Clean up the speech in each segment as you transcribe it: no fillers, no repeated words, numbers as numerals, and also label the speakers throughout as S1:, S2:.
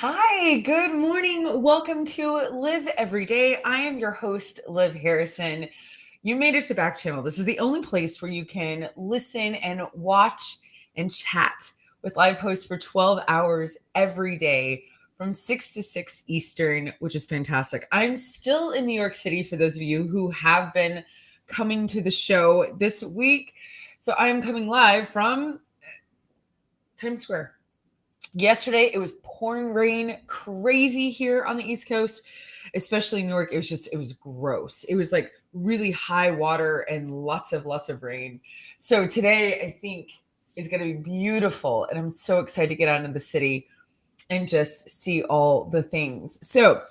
S1: Hi, good morning. Welcome to Live Every Day. I am your host, Liv Harrison. You made it to Backchannel. This is the only place where you can listen and watch and chat with live hosts for 12 hours every day from 6 to 6 Eastern, which is fantastic. I'm still in New York City for those of you who have been coming to the show this week. So I'm coming live from Times Square. Yesterday, it was pouring rain, crazy here on the East Coast, especially New York. It was gross. It was like really high water and lots of rain. So today, I think is going to be beautiful. And I'm so excited to get out into the city and just see all the things. So,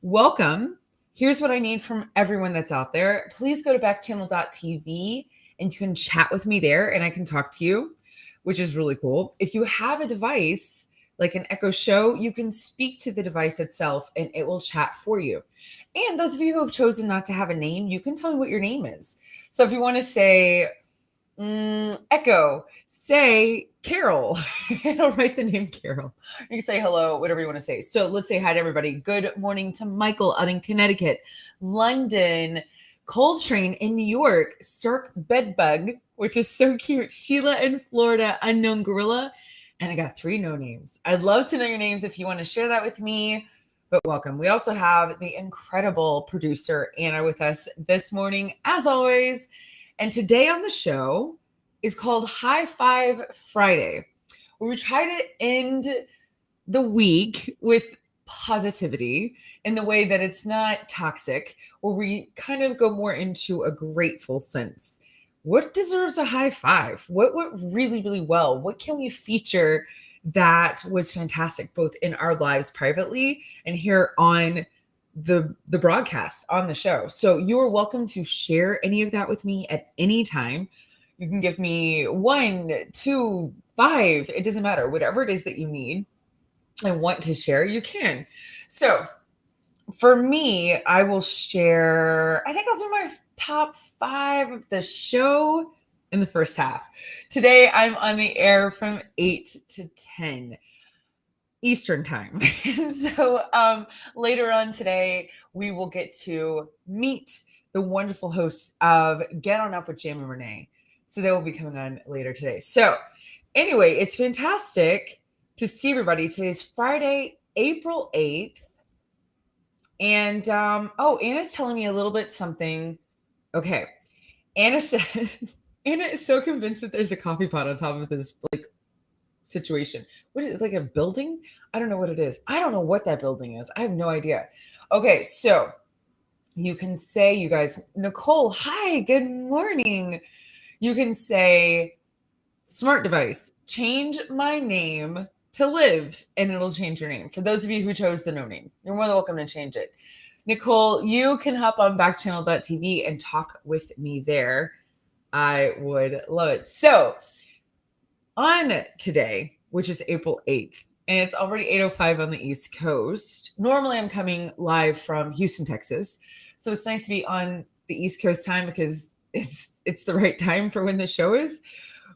S1: welcome. Here's what I need from everyone that's out there. Please go to backchannel.tv and you can chat with me there and I can talk to you, which is really cool. If you have a device like an Echo Show, you can speak to the device itself and it will chat for you. And those of you who have chosen not to have a name, you can tell me what your name is. So if you want to say Echo, say Carol. I'll write the name Carol. You can say hello, whatever you want to say. So let's say hi to everybody. Good morning to Michael out in Connecticut, London, Coltrane in New York, Stark Bedbug, which is so cute, Sheila in Florida, Unknown Gorilla, and I got 3 no names. I'd love to know your names if you want to share that with me, but welcome. We also have the incredible producer, Anna, with us this morning, as always. And today on the show is called High Five Friday, where we try to end the week with positivity in the way that it's not toxic, where we kind of go more into a grateful sense. What deserves a high five? What went really, really well? What can we feature that was fantastic, both in our lives privately and here on the broadcast on the show? So you're welcome to share any of that with me at any time. You can give me 1, 2, 5. It doesn't matter. Whatever it is that you need and want to share, you can. So for me, I will share, I think I'll do my top 5 of the show in the first half. Today, I'm on the air from 8 to 10 Eastern time. So later on today, we will get to meet the wonderful hosts of Get On Up with Jam and Renee. So they will be coming on later today. So anyway, it's fantastic to see everybody. Today's Friday, April 8th. And Anna's telling me a little bit something. Okay. Anna says, Anna is so convinced that there's a coffee pot on top of this like situation. What is it, like a building? I don't know what it is. I don't know what that building is. I have no idea. Okay, so you can say, you guys, Nicole, hi, good morning. You can say, smart device, change my name to Liv, and it'll change your name. For those of you who chose the no name, you're more than welcome to change it. Nicole, you can hop on backchannel.tv and talk with me there. I would love it. So on today, which is April 8th, and it's already 8:05 on the East Coast. Normally I'm coming live from Houston, Texas. So it's nice to be on the East Coast time because it's the right time for when the show is.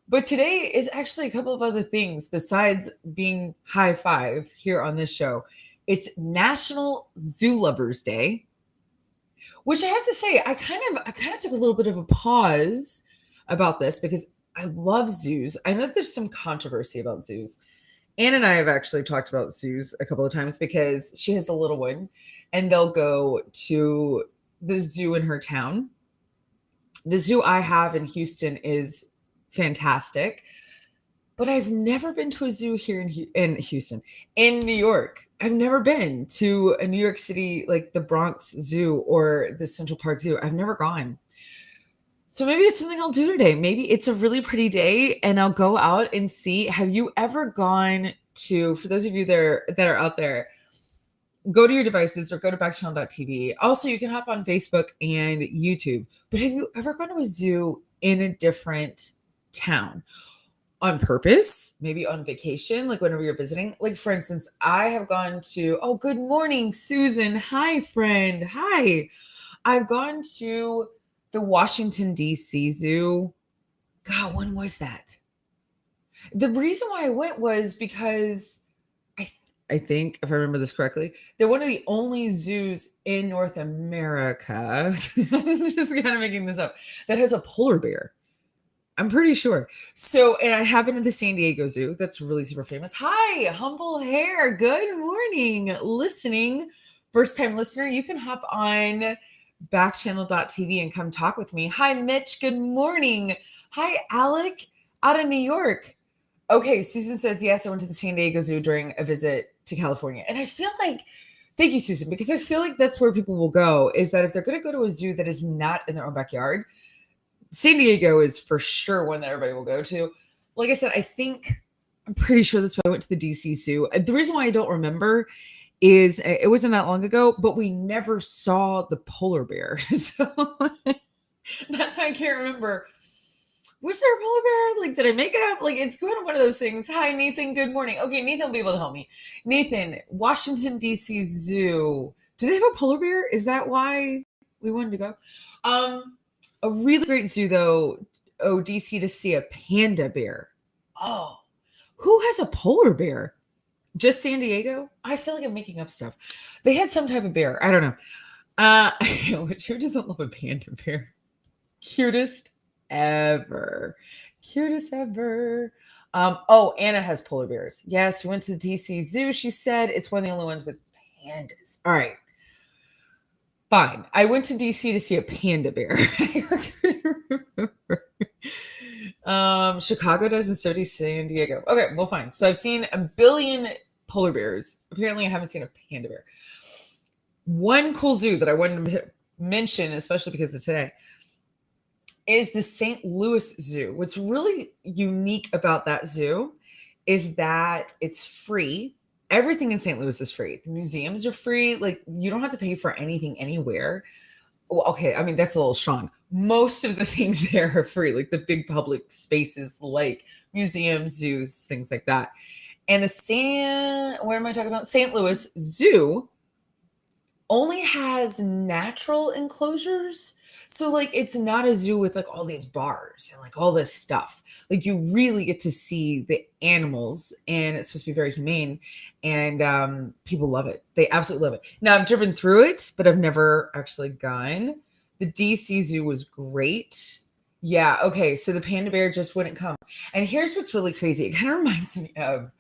S1: But today is actually a couple of other things besides being high five here on this show. It's National Zoo Lovers Day, which I have to say, I kind of took a little bit of a pause about this because I love zoos. I know there's some controversy about zoos. Anne and I have actually talked about zoos a couple of times because she has a little one and they'll go to the zoo in her town. The zoo I have in Houston is fantastic, but I've never been to a zoo here in Houston. In New York, I've never been to a New York City, like the Bronx Zoo or the Central Park Zoo. I've never gone. So maybe it's something I'll do today. Maybe it's a really pretty day and I'll go out and see. Have you ever gone to, for those of you that are out there, go to your devices or go to backchannel.tv. Also, you can hop on Facebook and YouTube. But have you ever gone to a zoo in a different town on purpose, maybe on vacation, like whenever you're visiting? Like, for instance, I have gone to, oh, good morning, Susan. Hi, friend. Hi. I've gone to the Washington, D.C. Zoo. God, when was that? The reason why I went was because I think, if I remember this correctly. They're one of the only zoos in North America, I'm just kind of making this up, that has a polar bear. I'm pretty sure. So, and I have been to the San Diego Zoo. That's really super famous. Hi, Humble Hair. Good morning. Listening. First time listener, you can hop on backchannel.tv and come talk with me. Hi, Mitch. Good morning. Hi, Alec out of New York. Okay, Susan says, yes, I went to the San Diego Zoo during a visit to California. And I feel like, thank you, Susan, because I feel like that's where people will go, is that if they're going to go to a zoo that is not in their own backyard, San Diego is for sure one that everybody will go to. Like I said, I'm pretty sure that's why I went to the DC Zoo. The reason why I don't remember is it wasn't that long ago, but we never saw the polar bear. So that's why I can't remember. Was there a polar bear? Like, did I make it up? Like, it's kind of one of those things. Hi, Nathan. Good morning. Okay, Nathan will be able to help me. Nathan, Washington, D.C. Zoo. Do they have a polar bear? Is that why we wanted to go? A really great zoo, though, DC, to see a panda bear. Oh, who has a polar bear? Just San Diego? I feel like I'm making up stuff. They had some type of bear. I don't know. Who doesn't love a panda bear? Cutest ever. Cutest ever. Anna has polar bears. Yes, we went to the DC Zoo. She said it's one of the only ones with pandas. All right. Fine. I went to DC to see a panda bear. Chicago does, and so does San Diego. Okay, well, fine. So I've seen a billion polar bears. Apparently, I haven't seen a panda bear. One cool zoo that I wanted to mention, especially because of today, is the St. Louis Zoo. What's really unique about that zoo is that it's free. Everything in St. Louis is free. The museums are free. Like, you don't have to pay for anything anywhere. Well, okay, I mean, that's a little strong. Most of the things there are free, like the big public spaces like museums, zoos, things like that. And where am I talking about? St. Louis Zoo only has natural enclosures. So, like, it's not a zoo with like all these bars and like all this stuff. Like, you really get to see the animals, and it's supposed to be very humane, and people love it. They absolutely love it. Now, I've driven through it, but I've never actually gone. The DC Zoo was great. Yeah, okay, so the panda bear just wouldn't come. And here's what's really crazy. It kind of reminds me of,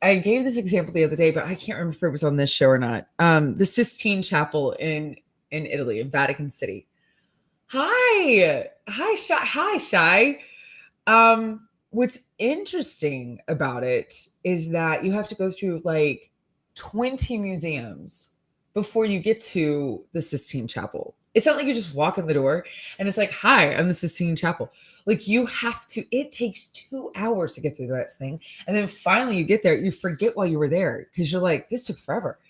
S1: I gave this example the other day, but I can't remember if it was on this show or not. The Sistine Chapel in Italy, in Vatican City. Hi, Shy. What's interesting about it is that you have to go through like 20 museums before you get to the Sistine Chapel. It's not like you just walk in the door and it's like, hi, I'm the Sistine Chapel. Like, it takes 2 hours to get through that thing. And then finally you get there, you forget why you were there because you're like, this took forever.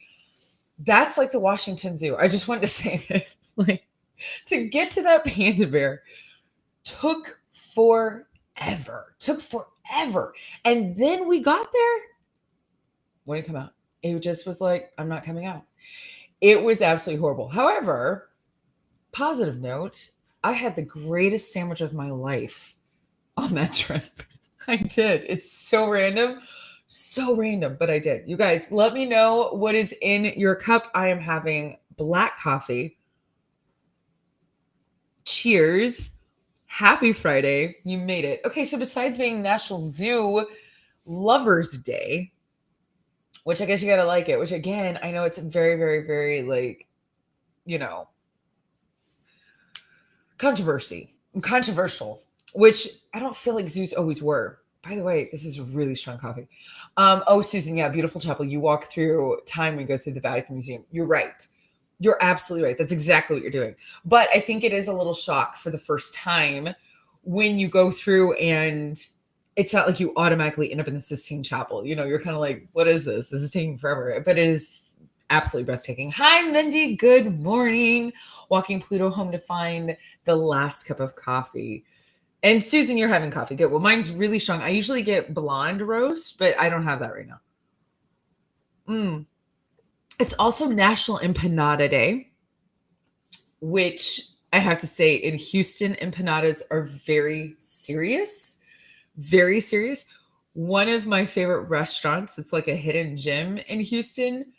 S1: That's like the Washington Zoo. I just wanted to say this. Like, to get to that panda bear took forever. And then we got there. When it come out, it just was like, I'm not coming out. It was absolutely horrible. However, positive note, I had the greatest sandwich of my life on that trip. I did. It's so random, but I did. You guys, let me know what is in your cup. I am having black coffee. Cheers. Happy Friday. You made it. Okay, so besides being National Zoo Lovers Day, which I guess you got to like it, which again, I know it's very, very, very like, controversial, which I don't feel like zoos always were. By the way, this is really strong coffee. Susan, yeah, beautiful chapel. You walk through time and go through the Vatican Museum. You're right. You're absolutely right. That's exactly what you're doing. But I think it is a little shock for the first time when you go through and it's not like you automatically end up in the Sistine Chapel. You're kind of like, what is this? This is taking forever. But it is absolutely breathtaking. Hi, Mindy. Good morning. Walking Pluto home to find the last cup of coffee. And Susan, you're having coffee. Good. Well, mine's really strong. I usually get blonde roast, but I don't have that right now. It's also National Empanada Day, which I have to say in Houston, empanadas are very serious, one of my favorite restaurants, it's like a hidden gem in Houston,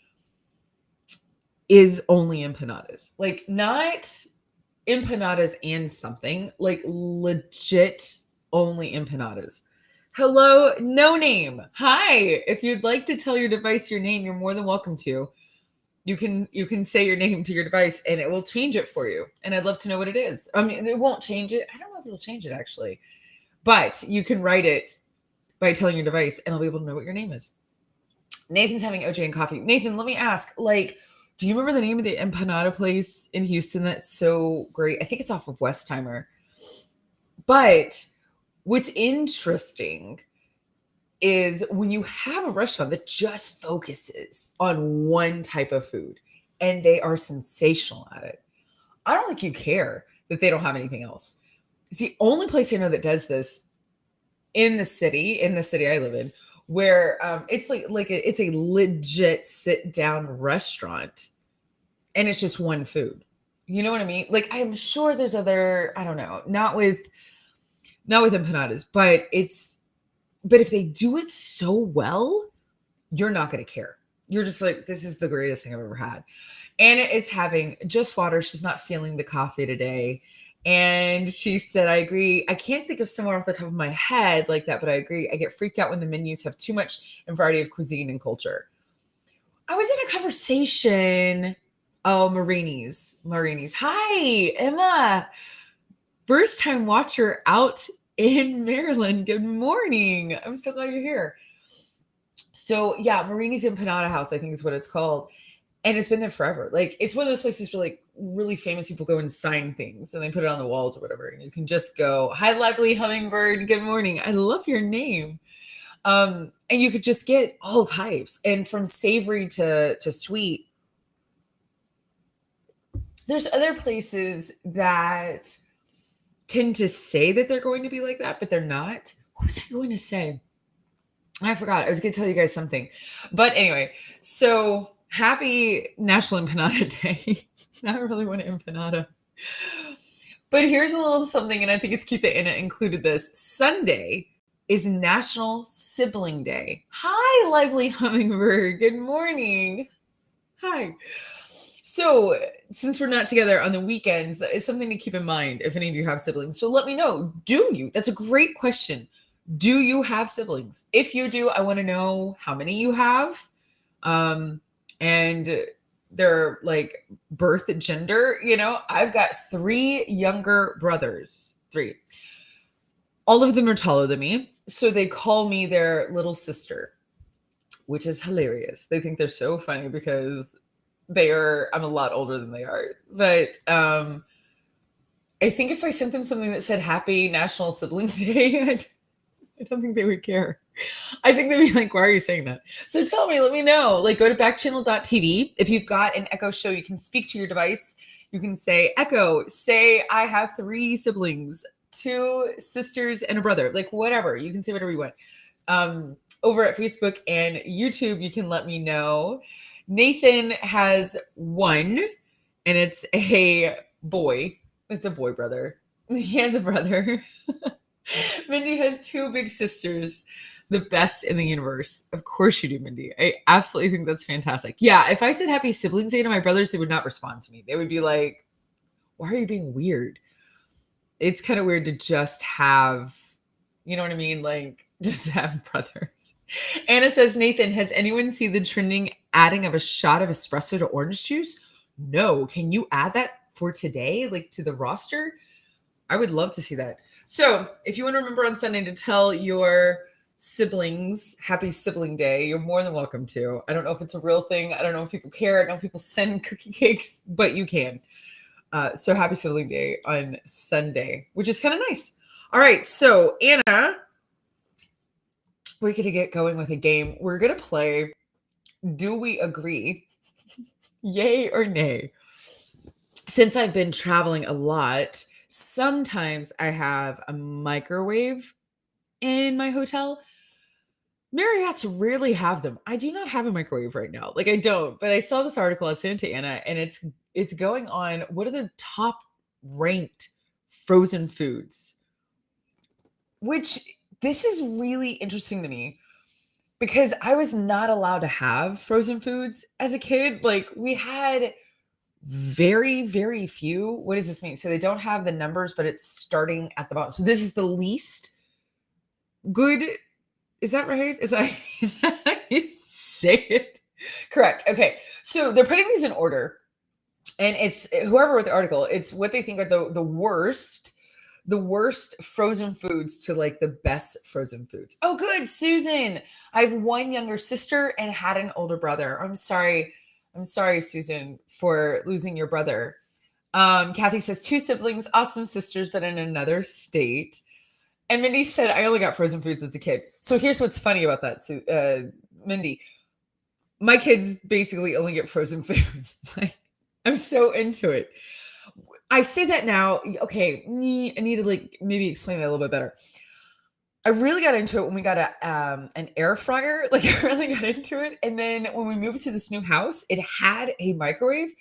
S1: is only empanadas. Like not empanadas and something, like legit only empanadas. Hello, no name. Hi. If you'd like to tell your device your name, you're more than welcome to. You can say your name to your device and it will change it for you. And I'd love to know what it is. I mean, it won't change it. I don't know if it'll change it actually. But you can write it by telling your device and I'll be able to know what your name is. Nathan's having OJ and coffee. Nathan, let me ask, like, do you remember the name of the empanada place in Houston that's so great? I think it's off of Westheimer. But what's interesting is when you have a restaurant that just focuses on one type of food and they are sensational at it. I don't think you care that they don't have anything else. It's the only place I know that does this in the city I live in, where it's it's a legit sit down restaurant and it's just one food. You know what I mean? Like I'm sure there's other, I don't know, not with empanadas, but if they do it so well, you're not going to care. You're just like, this is the greatest thing I've ever had. Anna is having just water. She's not feeling the coffee today. And she said, I agree. I can't think of someone off the top of my head like that, but I agree. I get freaked out when the menus have too much variety of cuisine and culture. I was in a conversation. Oh, Marini's. Hi, Emma. First time watcher out in Maryland. Good morning. I'm so glad you're here. So yeah, Marini's Empanada House, I think is what it's called. And it's been there forever. Like it's one of those places where like really famous people go and sign things and they put it on the walls or whatever. And you can just go, hi, lovely hummingbird. Good morning. I love your name. And you could just get all types and from savory to sweet. There's other places that tend to say that they're going to be like that, but they're not. What was I going to say? I forgot. I was going to tell you guys something. But anyway, so happy National Empanada Day. I really want an empanada. But here's a little something, and I think it's cute that Anna included this. Sunday is National Sibling Day. Hi, lively hummingbird. Good morning. Hi. So since we're not together on the weekends, that is something to keep in mind if any of you have siblings. So let me know. Do you? That's a great question. Do you have siblings? If you do, I want to know how many you have. And their like birth gender. You know, I've got 3 younger brothers. 3. All of them are taller than me. So they call me their little sister, which is hilarious. They think they're so funny because I'm a lot older than they are. But I think if I sent them something that said Happy National Sibling Day, I don't think they would care. I think they'd be like, why are you saying that? So tell me, let me know. Like go to backchannel.tv. If you've got an Echo show, you can speak to your device. You can say, Echo, say I have 3 siblings, 2 sisters and a brother, like whatever. You can say whatever you want. Over at Facebook and YouTube, you can let me know. Nathan has 1 and it's a boy. It's a boy brother. He has a brother. Mindy has 2 big sisters, the best in the universe. Of course you do, Mindy. I absolutely think that's fantastic. Yeah, if I said Happy Siblings Day to my brothers, they would not respond to me. They would be like, why are you being weird? It's kind of weird to just have, you know what I mean? Like, just have brothers. Anna says, Nathan, has anyone seen the trending adding of a shot of espresso to orange juice? No. Can you add that for today, like to the roster? I would love to see that. So if you want to remember on Sunday to tell your siblings Happy Sibling Day, you're more than welcome to. I don't know if it's a real thing. I don't know if people care. I don't know if people send cookie cakes, but you can. So Happy Sibling Day on Sunday, which is kind of nice. All right. So Anna, we're going to get going with a game. We're going to play Do We Agree? Yay or nay? Since I've been traveling a lot, sometimes I have a microwave in my hotel. Marriott's rarely have them. I do not have a microwave right now. Like I don't, but I saw this article. I sent it to Anna and it's going on. What are the top ranked frozen foods? Which this is really interesting to me because I was not allowed to have frozen foods as a kid. Like we had very, very few. What does this mean? So they don't have the numbers, but it's starting at the bottom. So this is the least good. Is that right? Is that how you say it? Correct. Okay. So they're putting these in order. And it's whoever wrote the article, it's what they think are the worst frozen foods to like the best frozen foods. Oh, good, Susan. I have one younger sister and had an older brother. I'm sorry. I'm sorry, Susan, for losing your brother. Kathy says 2 siblings, awesome sisters, but in another state. And Mindy said, I only got frozen foods as a kid. So here's what's funny about that, Mindy. My kids basically only get frozen foods. Like, I'm so into it. I say that now. Okay, I need to like maybe explain that a little bit better. I really got into it when we got an air fryer. Like I really got into it, and then when we moved to this new house, it had a microwave.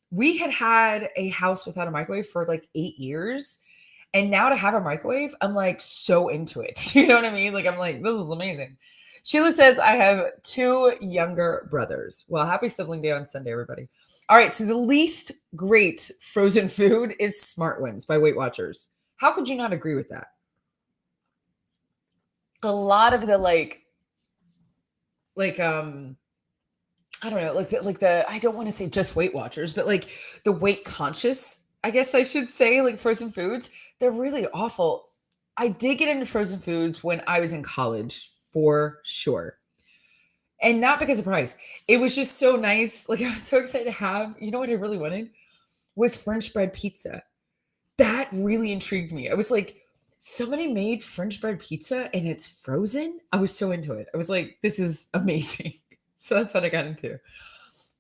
S1: We had a house without a microwave for like 8 years, and now to have a microwave, I'm like so into it. You know what I mean? Like I'm like, this is amazing. Sheila says I have 2 younger brothers. Well, happy sibling day on Sunday, everybody. All right, so the least great frozen food is Smart Ones by Weight Watchers. How could you not agree with that? A lot of the I don't know, like the I don't want to say just Weight Watchers, but like the weight conscious, I guess I should say, like frozen foods, they're really awful. I did get into frozen foods when I was in college, for sure. And not because of price. It was just so nice. Like I was so excited to have, you know what I really wanted? Was French bread pizza. That really intrigued me. I was like, somebody made French bread pizza and it's frozen. I was so into it. I was like, this is amazing. So that's what I got into.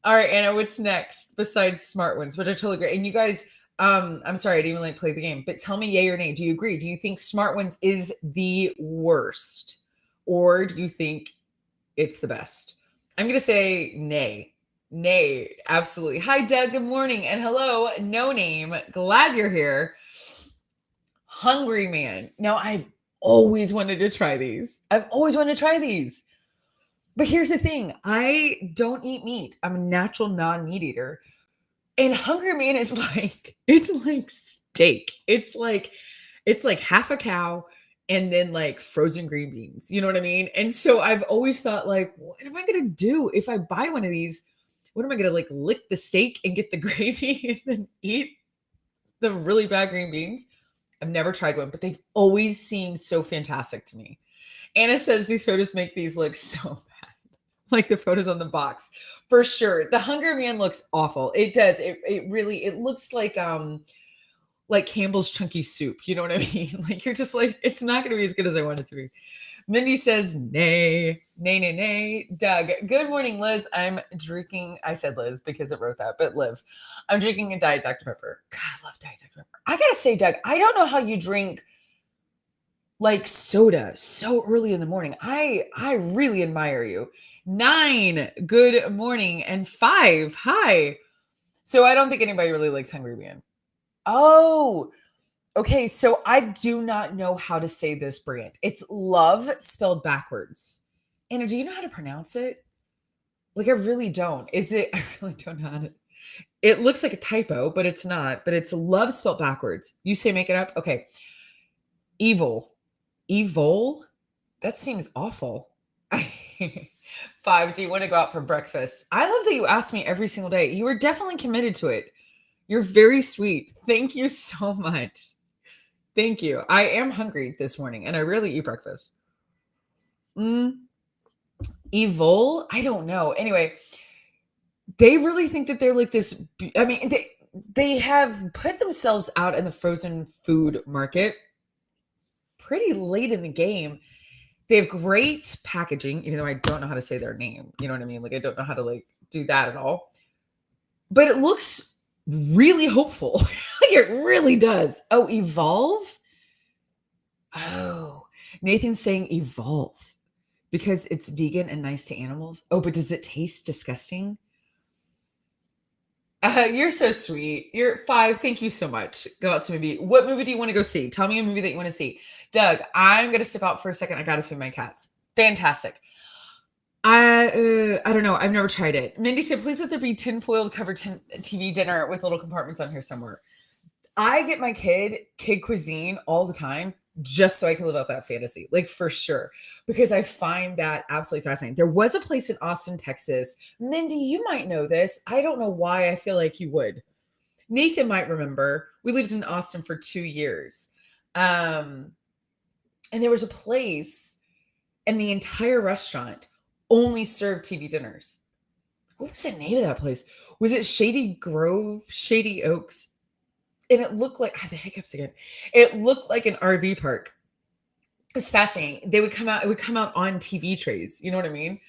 S1: All right, Anna, what's next besides Smart Ones, which I totally agree. And you guys, I'm sorry, I didn't even like play the game, but tell me yay or nay. Do you agree? Do you think Smart Ones is the worst? Or do you think it's the best? I'm going to say nay. Nay, absolutely. Hi, Doug. Good morning. And hello, no name. Glad you're here. Hungry Man. Now, I've always wanted to try these. But here's the thing. I don't eat meat. I'm a natural non-meat eater. And Hungry Man is like, it's like steak. It's like half a cow and then like frozen green beans. You know what I mean? And so I've always thought like, what am I going to do if I buy one of these? What am I going to like lick the steak and get the gravy and then eat the really bad green beans? I've never tried one, but they've always seemed so fantastic to me. Anna says these photos make these look so bad. Like the photos on the box. For sure. The Hunger Man looks awful. It does. It really, it looks like Campbell's Chunky Soup. You know what I mean? Like you're just like, it's not going to be as good as I want it to be. Mindy says, nay, nay, nay, nay. Doug, good morning, Liz. I'm drinking, I said Liz because it wrote that, but Liv, I'm drinking a Diet Dr. Pepper. God, I love Diet Dr. Pepper. I got to say, Doug, I don't know how you drink like soda so early in the morning. I really admire you. 9, good morning. And 5, hi. So I don't think anybody really likes Hungry Man. Oh, okay, so I do not know how to say this brand. It's Love spelled backwards. Anna, do you know how to pronounce it? Like, I really don't. I really don't know how to. It looks like a typo, but it's not. But it's Love spelled backwards. You say make it up? Okay. Evil. Evil? That seems awful. 5, do you want to go out for breakfast? I love that you ask me every single day. You are definitely committed to it. You're very sweet. Thank you so much. Thank you. I am hungry this morning and I rarely eat breakfast. Evil? I don't know. Anyway, they really think that they're like this. I mean, they have put themselves out in the frozen food market pretty late in the game. They have great packaging, even though I don't know how to say their name. You know what I mean? Like, I don't know how to like do that at all. But it looks really hopeful. It really does. Oh, Evolve? Oh, Nathan's saying Evolve because it's vegan and nice to animals. Oh, but does it taste disgusting? You're so sweet. You're 5. Thank you so much. Go out to movie. What movie do you want to go see? Tell me a movie that you want to see. Doug, I'm going to step out for a second. I got to feed my cats. Fantastic. I don't know. I've never tried it. Mindy said, please let there be tinfoil covered TV dinner with little compartments on here somewhere. I get my kid cuisine all the time just so I can live out that fantasy, like for sure, because I find that absolutely fascinating. There was a place in Austin, Texas. Mindy, you might know this. I don't know why I feel like you would. Nathan might remember. We lived in Austin for 2 years. And there was a place and the entire restaurant only served TV dinners. What was the name of that place? Was it Shady Grove, Shady Oaks? And it looked like, I have the hiccups again. It looked like an RV park. It was fascinating. It would come out on TV trays. You know what I mean?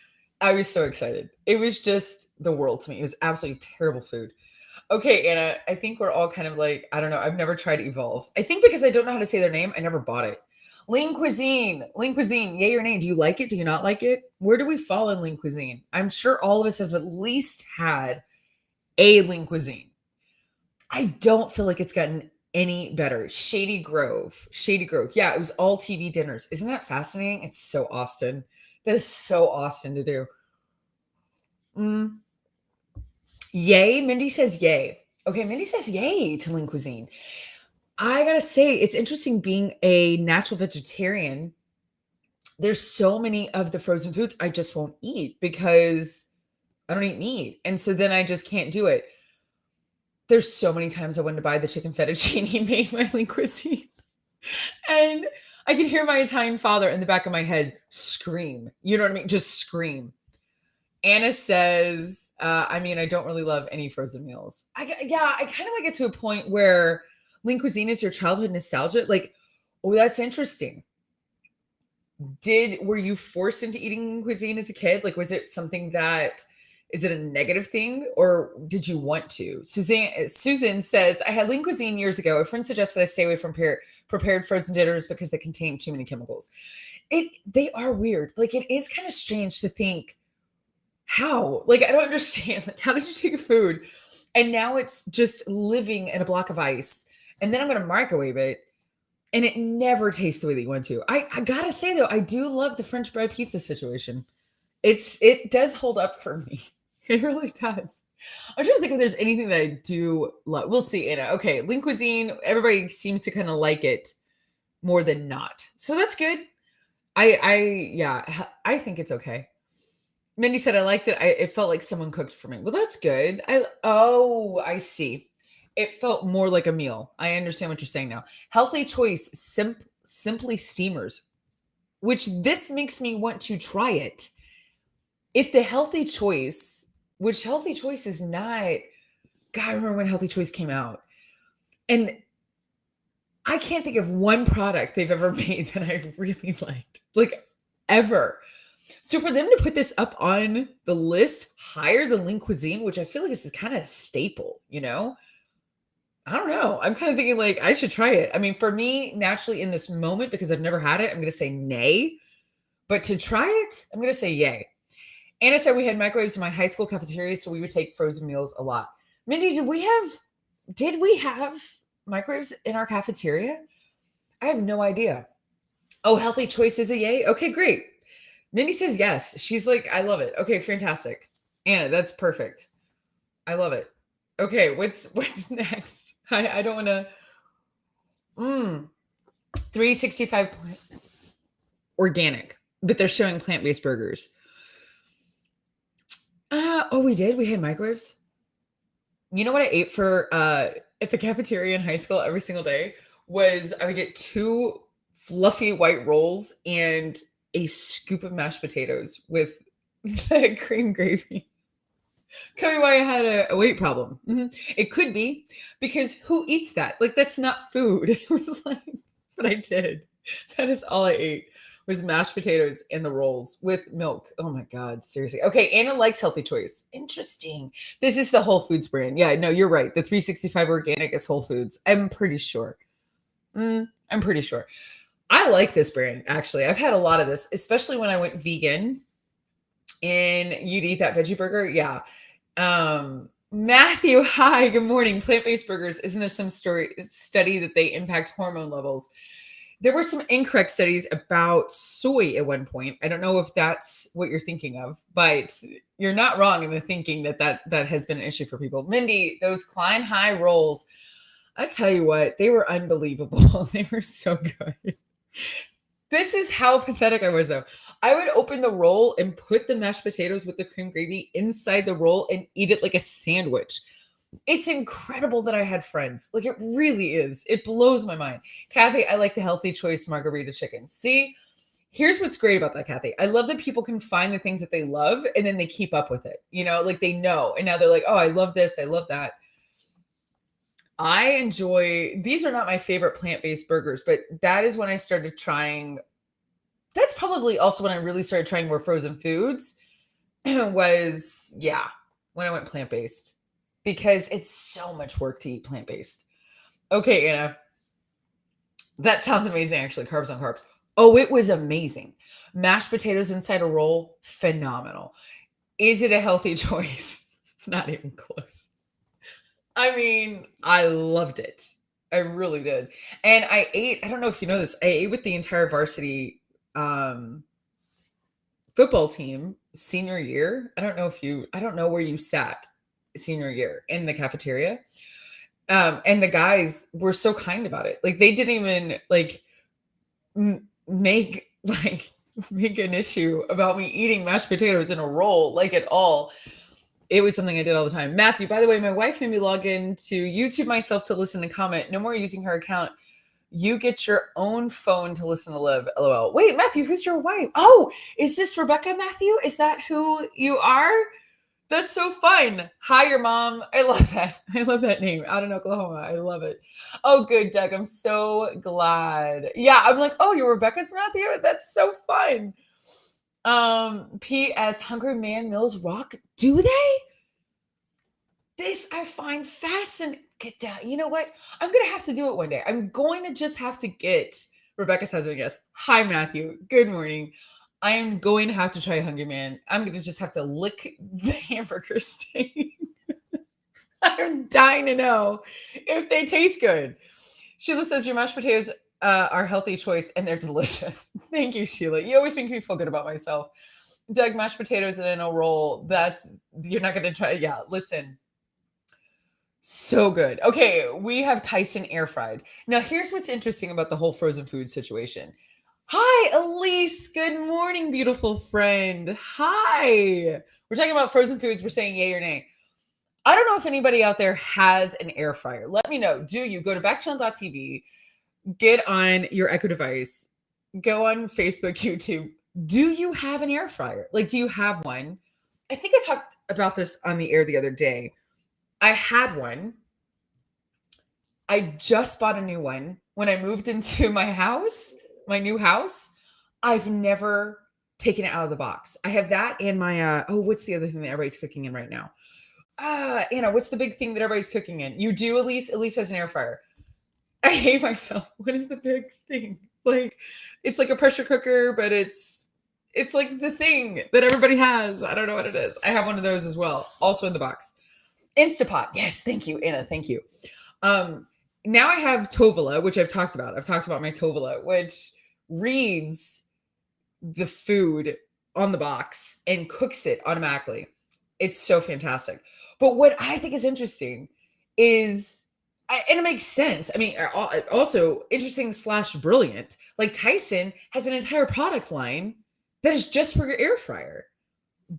S1: I was so excited. It was just the world to me. It was absolutely terrible food. Okay, Anna, I think we're all kind of like, I don't know. I've never tried Evolve. I think because I don't know how to say their name, I never bought it. Lean Cuisine, yay or nay? Do you like it? Do you not like it? Where do we fall in Lean Cuisine? I'm sure all of us have at least had a Lean Cuisine. I don't feel like it's gotten any better. Shady Grove. Yeah, it was all TV dinners. Isn't that fascinating? It's so Austin. That is so Austin to do. Yay. Mindy says yay. Okay, Mindy says yay to Lean Cuisine. I gotta say, it's interesting being a natural vegetarian. There's so many of the frozen foods I just won't eat because I don't eat meat. And so then I just can't do it. There's so many times I wanted to buy the chicken fettuccine made by Lean Cuisine. And I can hear my Italian father in the back of my head scream. You know what I mean? Just scream. Anna says, I don't really love any frozen meals. I kind of get to a point where Lean Cuisine is your childhood nostalgia. Like, oh, that's interesting. Were you forced into eating Lean Cuisine as a kid? Like, was it something is it a negative thing or did you want to? Susan says, I had Lean Cuisine years ago. A friend suggested I stay away from prepared frozen dinners because they contain too many chemicals. They are weird. Like, it is kind of strange to think, how? Like, I don't understand. Like, how did you take a food and now it's just living in a block of ice and then I'm going to microwave it and it never tastes the way that you want to. I gotta say though, I do love the French bread pizza situation. It does hold up for me. It really does. I'm trying to think if there's anything that I do love. We'll see, Anna. Okay, Lean Cuisine, everybody seems to kind of like it more than not. So that's good. I think it's okay. Mindy said, I liked it. It felt like someone cooked for me. Well, that's good. I see. It felt more like a meal. I understand what you're saying now. Healthy Choice, simply steamers, which this makes me want to try it. If the Healthy Choice, which Healthy Choice is not, God, I remember when Healthy Choice came out. And I can't think of one product they've ever made that I really liked, like ever. So for them to put this up on the list higher than Lean Cuisine, which I feel like this is kind of a staple, you know? I don't know. I'm kind of thinking like I should try it. I mean, for me, naturally in this moment, because I've never had it, I'm going to say nay. But to try it, I'm going to say yay. Anna said we had microwaves in my high school cafeteria, so we would take frozen meals a lot. Mindy, did we have microwaves in our cafeteria? I have no idea. Oh, Healthy Choice is a yay? Okay, great. Mindy says yes. She's like, I love it. Okay, fantastic. Anna, that's perfect. I love it. Okay, what's next? I don't want to. 365 organic, but they're showing plant-based burgers. We did. We had microwaves. You know what I ate for at the cafeteria in high school every single day was I would get 2 fluffy white rolls and a scoop of mashed potatoes with the cream gravy. Tell me why I had a weight problem. It could be because who eats that? Like, that's not food. It was like, but I did. That is all I ate was mashed potatoes and the rolls with milk. Oh my God, seriously. Okay, Anna likes Healthy Choice. Interesting. This is the Whole Foods brand. Yeah, no, you're right. The 365 organic is Whole Foods. I'm pretty sure. I'm pretty sure. I like this brand, actually. I've had a lot of this, especially when I went vegan and you'd eat that veggie burger. Yeah. Matthew, hi, good morning. Plant-based burgers. Isn't there some study that they impact hormone levels? There were some incorrect studies about soy at one point. I don't know if that's what you're thinking of, but you're not wrong in the thinking that has been an issue for people. Mindy, those Klein High rolls, I tell you what, they were unbelievable. They were so good. This is how pathetic I was, though. I would open the roll and put the mashed potatoes with the cream gravy inside the roll and eat it like a sandwich. It's incredible that I had friends. Like, it really is. It blows my mind. Kathy, I like the healthy choice margarita chicken. See, here's what's great about that, Kathy. I love that people can find the things that they love and then they keep up with it. You know, like they know. And now they're like, oh, I love this. I love that. I enjoy, these are not my favorite plant-based burgers, but that is when I started trying. That's probably also when I really started trying more frozen foods was, yeah, when I went plant-based, because it's so much work to eat plant-based. Okay, Anna, that sounds amazing, actually, carbs on carbs. Oh, it was amazing. Mashed potatoes inside a roll, phenomenal. Is it a healthy choice? Not even close. I mean, I loved it. I really did. And I ate, I don't know if you know this, I ate with the entire varsity football team senior year. I don't know where you sat senior year in the cafeteria. And the guys were so kind about it. Like they didn't even like make an issue about me eating mashed potatoes in a roll, like at all. It was something I did all the time. Matthew, by the way, my wife made me log into YouTube myself to listen and comment. No more using her account. You get your own phone to listen to Liv. LOL. Wait, Matthew, who's your wife? Oh, is this Rebecca, Matthew? Is that who you are? That's so fun. Hi, your mom. I love that. I love that name. Out in Oklahoma. I love it. Oh, good, Doug. I'm so glad. Yeah, I'm like, oh, you're Rebecca's Matthew? That's so fun. P.S. Hungry Man Meals rock. Do they? This I find fascinating. Get down. You know what? I'm going to have to do it one day. I'm going to just have to get Rebecca's husband. Yes. Hi, Matthew. Good morning. I am going to have to try Hungry Man. I'm going to just have to lick the hamburger steak. I'm dying to know if they taste good. Sheila says your mashed potatoes are a healthy choice and they're delicious. Thank you, Sheila. You always make me feel good about myself. Doug, mashed potatoes in a roll. You're not going to try. Yeah, listen. So good. Okay, we have Tyson air fried. Now, here's what's interesting about the whole frozen food situation. Hi, Elise. Good morning, beautiful friend. Hi. We're talking about frozen foods. We're saying yay or nay. I don't know if anybody out there has an air fryer. Let me know. Do you go to backchannel.tv, get on your Echo device, go on Facebook, YouTube. Do you have an air fryer? Like, do you have one? I think I talked about this on the air the other day. I had one. I just bought a new one when I moved into my house, my new house. I've never taken it out of the box. I have that and my, what's the other thing that everybody's cooking in right now? Anna, what's the big thing that everybody's cooking in? You do, Elise? Elise has an air fryer. I hate myself. What is the big thing? Like, it's like a pressure cooker, but it's like the thing that everybody has. I don't know what it is. I have one of those as well. Also in the box. Instapot. Yes, thank you, Anna. Thank you. Now I have Tovala, which I've talked about. I've talked about my Tovala, which reads the food on the box and cooks it automatically. It's so fantastic. But what I think is interesting is, and it makes sense. I mean, also interesting / brilliant. Like Tyson has an entire product line that is just for your air fryer.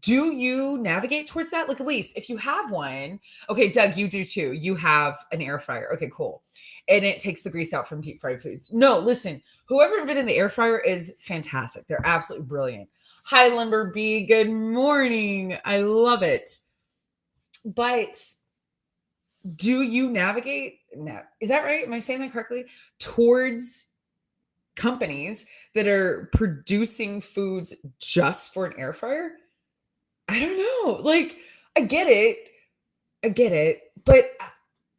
S1: Do you navigate towards that? Like, at least if you have one, okay, Doug, you do too. You have an air fryer. Okay, cool. And it takes the grease out from deep fried foods. No, listen, whoever invented the air fryer is fantastic. They're absolutely brilliant. Hi, Limber B. Good morning. I love it. But do you navigate? No, is that right? Am I saying that correctly? Towards companies that are producing foods just for an air fryer? I don't know. Like, I get it, but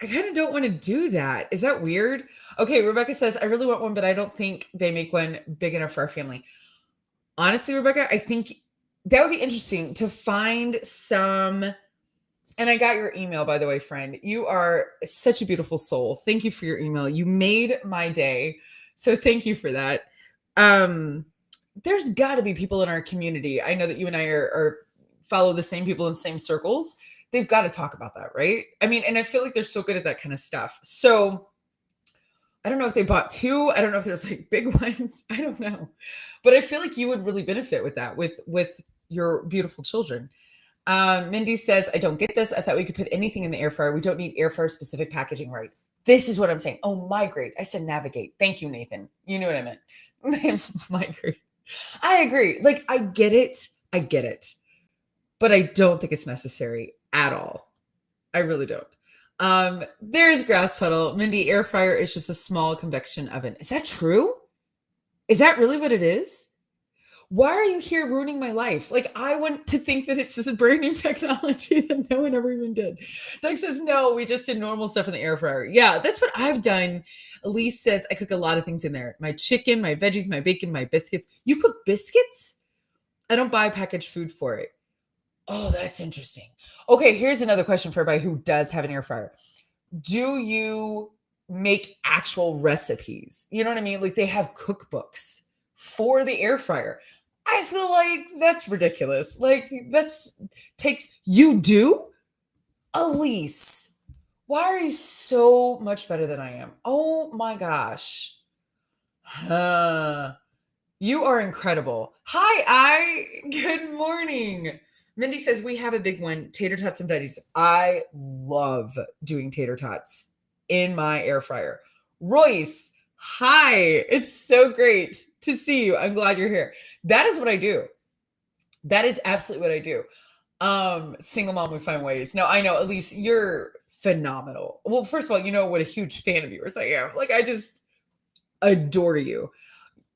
S1: I kind of don't want to do that. Is that weird? Okay, Rebecca says, I really want one, but I don't think they make one big enough for our family. Honestly, Rebecca, I think that would be interesting to find some. And I got your email, by the way, friend. You are such a beautiful soul. Thank you for your email. You made my day. So thank you for that. There's got to be people in our community. I know that you and I are follow the same people in the same circles. They've got to talk about that, right? I mean, and I feel like they're so good at that kind of stuff. So I don't know if they bought two. I don't know if there's like big ones. I don't know. But I feel like you would really benefit with that, with your beautiful children. Mindy says, I don't get this. I thought we could put anything in the air fryer. We don't need air fryer specific packaging, right? This is what I'm saying. Oh, migrate. I said navigate. Thank you, Nathan. You knew what I meant. Migrate. I agree. Like, I get it. I get it. But I don't think it's necessary at all. I really don't. There's Grass Puddle. Mindy, air fryer is just a small convection oven. Is that true? Is that really what it is? Why are you here ruining my life? Like, I want to think that it's this brand new technology that no one ever even did. Doug says, no, we just did normal stuff in the air fryer. Yeah, that's what I've done. Elise says, I cook a lot of things in there. My chicken, my veggies, my bacon, my biscuits. You cook biscuits? I don't buy packaged food for it. Oh, that's interesting. Okay, here's another question for everybody who does have an air fryer. Do you make actual recipes? You know what I mean? Like, they have cookbooks for the air fryer. I feel like that's ridiculous. Like, you do? Elise, why are you so much better than I am? Oh my gosh. You are incredible. Hi, good morning. Mindy says, we have a big one, tater tots and veggies. I love doing tater tots in my air fryer. Royce, hi. It's so great to see you. I'm glad you're here. That is what I do. That is absolutely what I do. Single mom, we find ways. No, I know, Elise, you're phenomenal. Well, first of all, you know what a huge fan of yours I am. Like, I just adore you.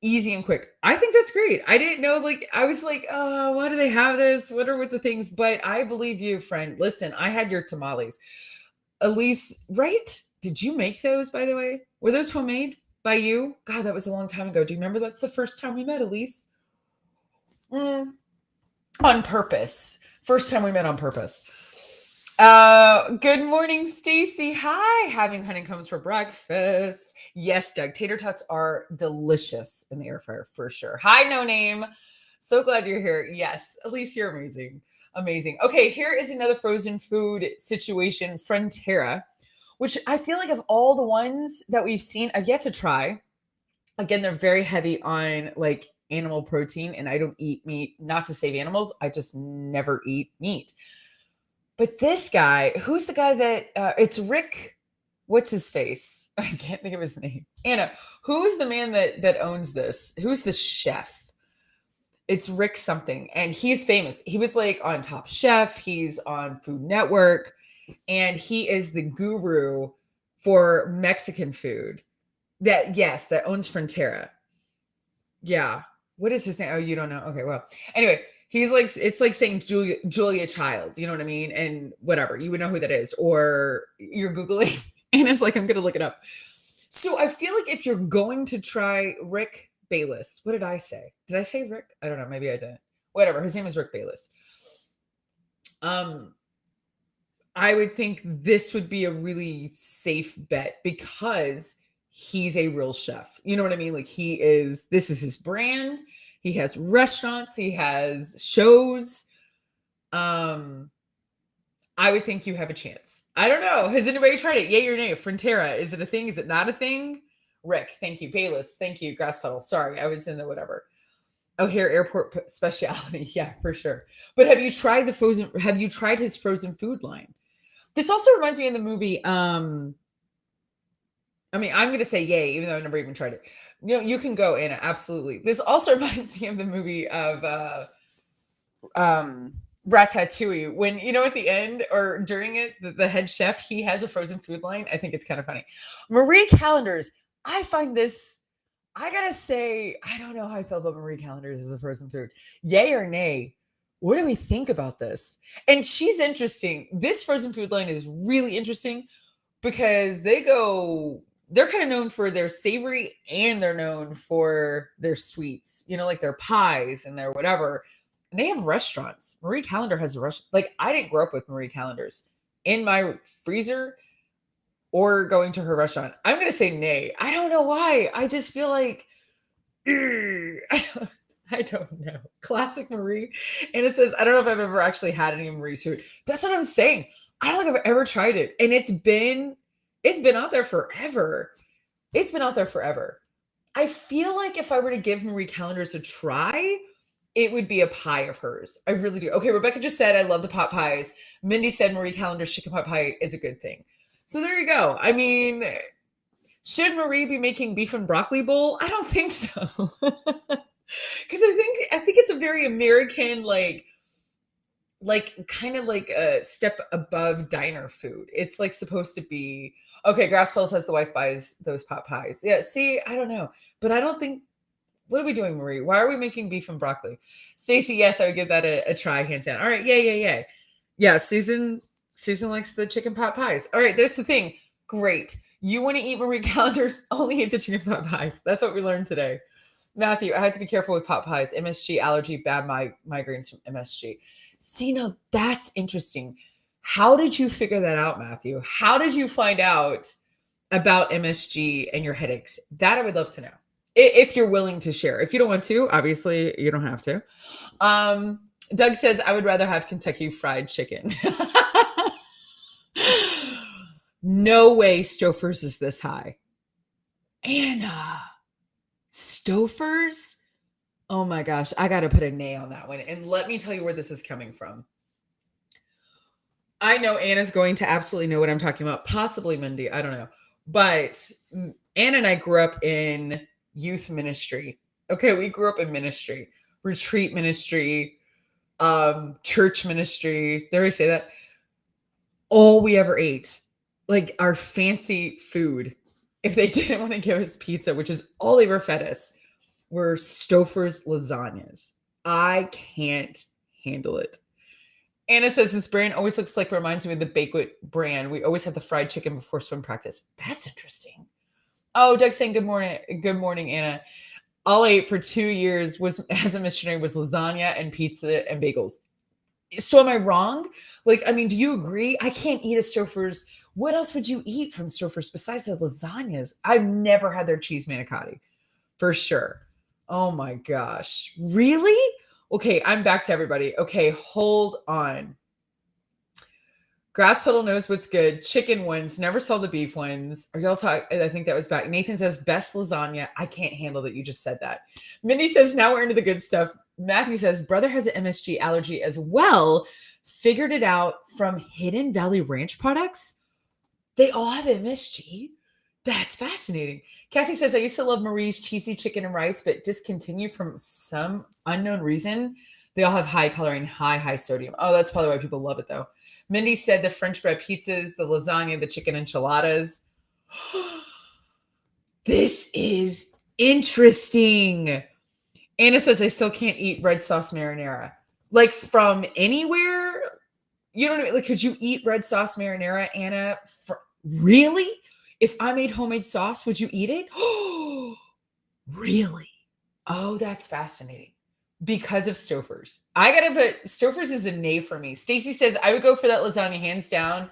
S1: Easy and quick. I think that's great. I didn't know, like, I was like, oh, why do they have this? What are with the things? But I believe you, friend. Listen, I had your tamales. Elise, right? Did you make those, by the way? Were those homemade by you? God, that was a long time ago. Do you remember that's the first time we met, Elise? On purpose. First time we met on purpose. Good morning, Stacy. Hi, having honeycombs for breakfast. Yes, Doug, tater tots are delicious in the air fryer for sure. Hi, No Name. So glad you're here. Yes, Elise, you're amazing. Amazing. Okay, here is another frozen food situation, Frontera, which I feel like of all the ones that we've seen, I've yet to try. Again, they're very heavy on like animal protein, and I don't eat meat, not to save animals. I just never eat meat. But this guy, who's the guy that it's Rick? What's his face? I can't think of his name. Anna, who's the man that owns this? Who's the chef? It's Rick something, and he's famous. He was like on Top Chef. He's on Food Network, and he is the guru for Mexican food. That owns Frontera. Yeah. What is his name? Oh, you don't know? Okay, well. Anyway, he's like, it's like saying Julia Child, you know what I mean? And whatever, you would know who that is, or you're Googling, and it's like, I'm going to look it up. So I feel like if you're going to try Rick Bayless, what did I say? Did I say Rick? I don't know. Maybe I didn't. Whatever. His name is Rick Bayless. I would think this would be a really safe bet because he's a real chef. You know what I mean? Like this is his brand. He has restaurants, he has shows. I would think you have a chance. I don't know. Has anybody tried it? Yay or nay? Frontera. Is it a thing? Is it not a thing? Rick, thank you. Bayless, thank you. Grass Puddle. Sorry, I was in the whatever. Oh, here, airport speciality. Yeah, for sure. But have you tried his frozen food line? This also reminds me of the movie. I mean, I'm going to say yay, even though I've never even tried it. You know, you can go, Anna. Absolutely. This also reminds me of the movie of Ratatouille. When, you know, at the end or during it, the head chef, he has a frozen food line. I think it's kind of funny. Marie Callender's. I find this, I got to say, I don't know how I feel about Marie Callender's as a frozen food. Yay or nay? What do we think about this? And she's interesting. This frozen food line is really interesting because they're kind of known for their savory and they're known for their sweets, you know, like their pies and their whatever. And they have restaurants. Marie Callender has a restaurant. Like, I didn't grow up with Marie Callender's. In my freezer or going to her restaurant? I'm going to say nay. I don't know why. I just feel like, I don't know. Classic Marie. And it says, I don't know if I've ever actually had any of Marie's food. That's what I'm saying. I don't think I've ever tried it. And it's been out there forever. It's been out there forever. I feel like if I were to give Marie Callender's a try, it would be a pie of hers. I really do. Okay, Rebecca just said, I love the pot pies. Mindy said Marie Callender's chicken pot pie is a good thing. So there you go. I mean, should Marie be making beef and broccoli bowl? I don't think so. Because I think it's a very American, like kind of like a step above diner food. It's like supposed to be, okay, Grasspell says the wife buys those pot pies. Yeah, see, I don't know. But I don't think, what are we doing, Marie? Why are we making beef and broccoli? Stacy, yes, I would give that a try, hands down. All right, yay. Yeah, Susan likes the chicken pot pies. All right, there's the thing. Great. You want to eat Marie Callender's, only eat the chicken pot pies. That's what we learned today. Matthew, I had to be careful with pot pies. MSG allergy, bad migraines from MSG. See, now that's interesting. How did you figure that out, Matthew? How did you find out about MSG and your headaches? That I would love to know. If you're willing to share. If you don't want to, obviously you don't have to. Doug says, I would rather have Kentucky Fried Chicken. No way Stouffer's is this high. Anna, Stouffer's? Oh my gosh, I got to put a nay on that one. And let me tell you where this is coming from. I know Anna's going to absolutely know what I'm talking about. Possibly Mindy, I don't know. But Anna and I grew up in youth ministry. Okay, we grew up in ministry, retreat ministry, church ministry. Did I say that? All we ever ate, like our fancy food, if they didn't want to give us pizza, which is all they ever fed us, were Stouffer's lasagnas. I can't handle it. Anna says this brand always looks like, reminds me of the Bakewit brand. We always had the fried chicken before swim practice. That's interesting. Oh, Doug's saying good morning. Good morning, Anna. All I ate for 2 years was, as a missionary, was lasagna and pizza and bagels. So am I wrong? Like, I mean, do you agree? I can't eat a Stouffer's. What else would you eat from Stouffer's besides the lasagnas? I've never had their cheese manicotti, for sure. Oh my gosh. Really? Okay, I'm back to everybody. Okay, hold on. Grass Pedal knows what's good. Chicken ones. Never saw the beef ones. Are y'all talking? I think that was back. Nathan says best lasagna. I can't handle that you just said that. Mindy says now we're into the good stuff. Matthew says brother has an MSG allergy as well. Figured it out from Hidden Valley Ranch products. They all have MSG. That's fascinating. Kathy says, I used to love Marie's cheesy chicken and rice, but discontinued from some unknown reason. They all have high calorie, high sodium. Oh, that's probably why people love it, though. Mindy said the French bread pizzas, the lasagna, the chicken enchiladas. This is interesting. Anna says, I still can't eat red sauce marinara. Like from anywhere? You know what I mean? Like, could you eat red sauce marinara, Anna? Really? If I made homemade sauce, would you eat it? Oh, really? Oh, that's fascinating. Because of Stouffer's. I gotta put Stouffer's is a nay for me. Stacy says I would go for that lasagna hands down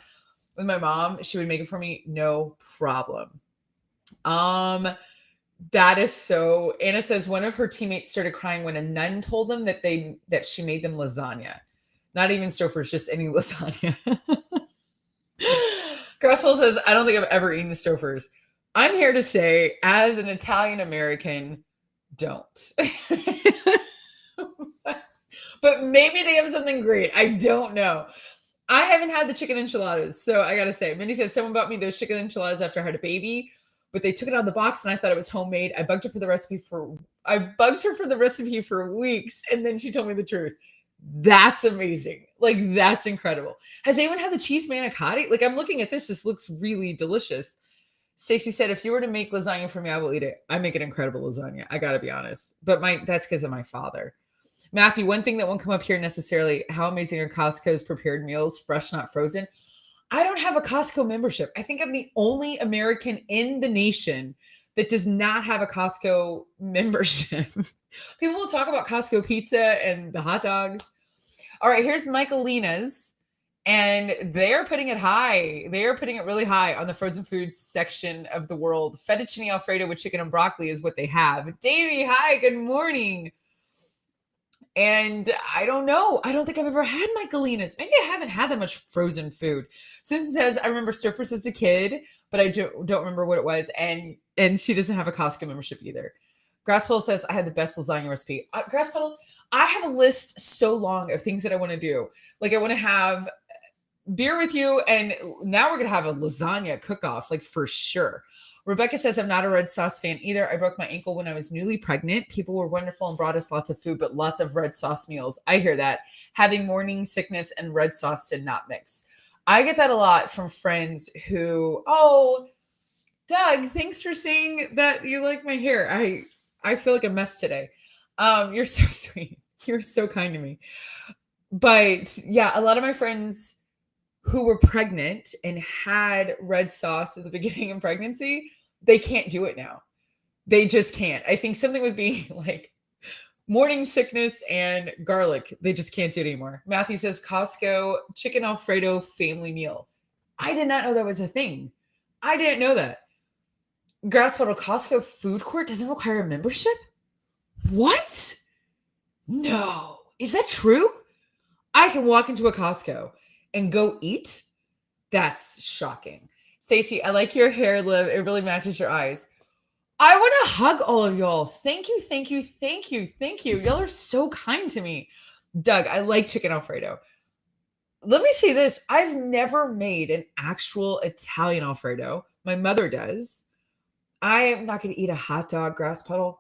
S1: with my mom. She would make it for me, no problem. That is so. Anna says one of her teammates started crying when a nun told them that she made them lasagna. Not even Stouffer's, just any lasagna. Grasswell says, I don't think I've ever eaten Stouffer's. I'm here to say, as an Italian American, don't. But maybe they have something great. I don't know. I haven't had the chicken enchiladas, so I gotta say, Mindy said someone bought me those chicken enchiladas after I had a baby, but they took it out of the box and I thought it was homemade. I bugged her for the recipe for weeks, and then she told me the truth. That's amazing. Like, that's incredible. Has anyone had the cheese manicotti? Like, I'm looking at this. This looks really delicious. Stacey said, if you were to make lasagna for me, I will eat it. I make an incredible lasagna. I got to be honest. But that's because of my father. Matthew, one thing that won't come up here necessarily, how amazing are Costco's prepared meals, fresh, not frozen? I don't have a Costco membership. I think I'm the only American in the nation that does not have a Costco membership. People will talk about Costco pizza and the hot dogs. All right, here's Michaelina's. And they're putting it high. They are putting it really high on the frozen foods section of the world. Fettuccine Alfredo with chicken and broccoli is what they have. Davey, hi, good morning. And I don't know. I don't think I've ever had Michaelinas. Maybe I haven't had that much frozen food. Susan says, I remember Stouffer's as a kid, but I don't remember what it was. And she doesn't have a Costco membership either. Grasspedal says, I had the best lasagna recipe. Grasspedal, I have a list so long of things that I want to do. Like I want to have beer with you, and now we're going to have a lasagna cook-off, like for sure. Rebecca says, I'm not a red sauce fan either. I broke my ankle when I was newly pregnant. People were wonderful and brought us lots of food, but lots of red sauce meals. I hear that. Having morning sickness and red sauce did not mix. I get that a lot from friends who, oh, Doug, thanks for saying that you like my hair. I feel like a mess today. You're so sweet. You're so kind to me. But yeah, a lot of my friends who were pregnant and had red sauce at the beginning of pregnancy, they can't do it now. They just can't. I think something with being like morning sickness and garlic, they just can't do it anymore. Matthew says Costco chicken Alfredo family meal. I did not know that was a thing. I didn't know that. Grasspedal Costco food court doesn't require a membership? What? No. Is that true? I can walk into a Costco and go eat? That's shocking. Stacey, I like your hair, Liv. It really matches your eyes. I want to hug all of y'all. Thank you, thank you, thank you, thank you. Y'all are so kind to me. Doug, I like chicken Alfredo. Let me say this. I've never made an actual Italian Alfredo. My mother does. I am not going to eat a hot dog, Grasspedal.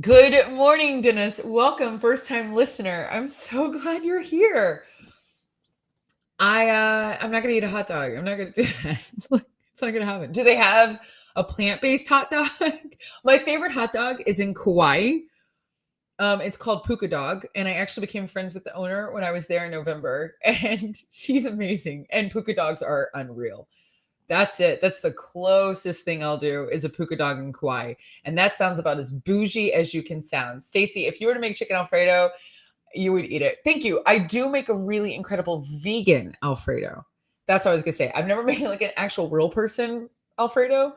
S1: Good morning, Dennis. Welcome, first-time listener. I'm so glad you're here. I'm not gonna eat a hot dog. I'm not gonna do that. It's not gonna happen. Do they have a plant-based hot dog? My favorite hot dog is in Kauai. It's called Pooka Dog, and I actually became friends with the owner when I was there in November, and she's amazing. And Pooka Dogs are unreal. That's it. That's the closest thing I'll do is a Pooka Dog in Kauai, and that sounds about as bougie as you can sound. Stacey, if you were to make chicken Alfredo, you would eat it. Thank you. I do make a really incredible vegan Alfredo. That's what I was going to say. I've never made like an actual real person Alfredo.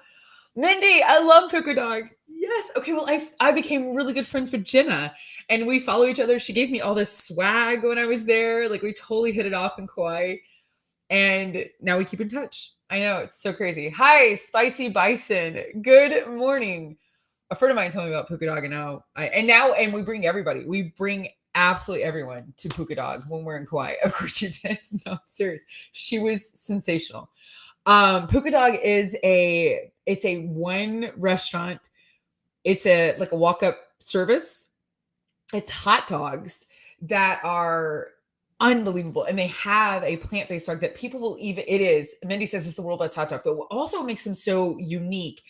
S1: Mindy, I love Pooka Dog. Yes. Okay. Well, I became really good friends with Jenna and we follow each other. She gave me all this swag when I was there. Like we totally hit it off in Kauai. And now we keep in touch. I know. It's so crazy. Hi, Spicy Bison. Good morning. A friend of mine told me about Pooka Dog and we bring everybody. We bring absolutely everyone to Pooka Dog when we're in Kauai. Of course you did. No, serious. She was sensational. Pooka Dog is it's a one restaurant. It's a walk-up service. It's hot dogs that are unbelievable. And they have a plant-based dog that people will Mindy says it's the world's best hot dog, but what also makes them so unique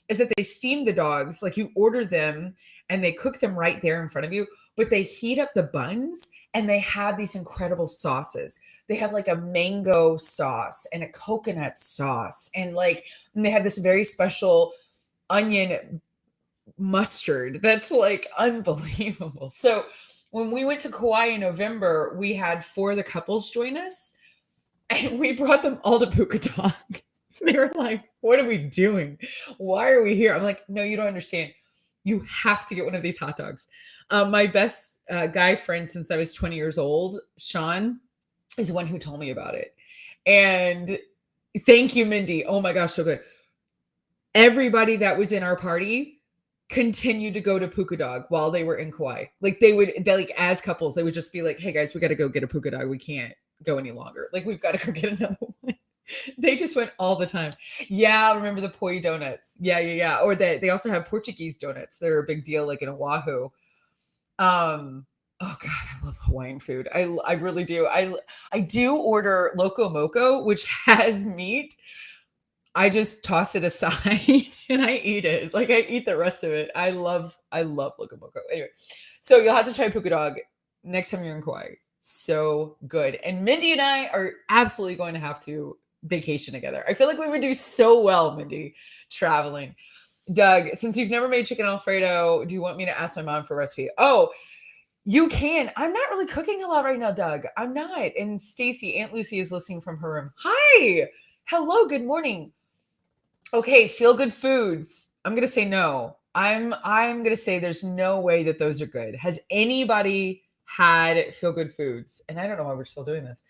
S1: is that they steam the dogs. Like you order them and they cook them right there in front of you, but they heat up the buns and they have these incredible sauces. They have like a mango sauce and a coconut sauce. And they have this very special onion mustard that's like unbelievable. So when we went to Kauai in November, we had 4 of the couples join us and we brought them all to Pooka Dog. They were like, what are we doing? Why are we here? I'm like, no, you don't understand. You have to get one of these hot dogs. My best guy friend since I was 20 years old, Sean, is the one who told me about it. And thank you, Mindy. Oh my gosh, so good. Everybody that was in our party continued to go to Pooka Dog while they were in Kauai. As couples, they would just be like, hey guys, we got to go get a Pooka Dog. We can't go any longer. Like, we've got to go get another one. They just went all the time. Yeah, remember the poi donuts. Yeah. Or they also have Portuguese donuts. They're a big deal, like in Oahu. Oh God, I love Hawaiian food. I really do. I do order Loco Moco, which has meat. I just toss it aside and I eat it. Like I eat the rest of it. I love Loco Moco. Anyway, so you'll have to try Pooka Dog next time you're in Kauai. So good. And Mindy and I are absolutely going to have to vacation together. I feel like we would do so well, Mindy, traveling. Doug, since you've never made chicken Alfredo, do you want me to ask my mom for a recipe? Oh, You can. I'm not really cooking a lot right now, Doug. I'm not. And Stacy, Aunt Lucy is listening from her room. Hi. Hello, good morning. Okay, feel good foods. I'm going to say no. I'm going to say there's no way that those are good. Has anybody had feel good foods? And I don't know why we're still doing this.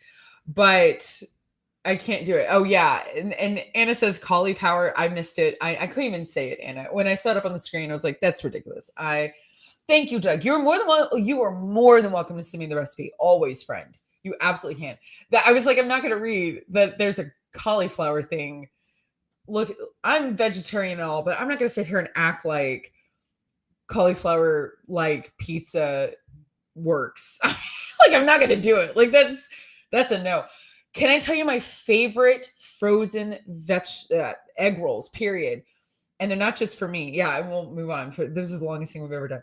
S1: But I can't do it. Oh yeah. And Anna says cauliflower. I missed it. I couldn't even say it, Anna. When I saw it up on the screen, I was like, that's ridiculous. Thank you, Doug. You are more than welcome to send me the recipe. Always, friend. You absolutely can. That I was like, I'm not gonna read that there's a cauliflower thing. Look, I'm vegetarian and all, but I'm not gonna sit here and act like cauliflower like pizza works. Like I'm not gonna do it. Like that's a no. Can I tell you my favorite frozen egg rolls? Period. And they're not just for me. Yeah, I won't move on. This is the longest thing we've ever done.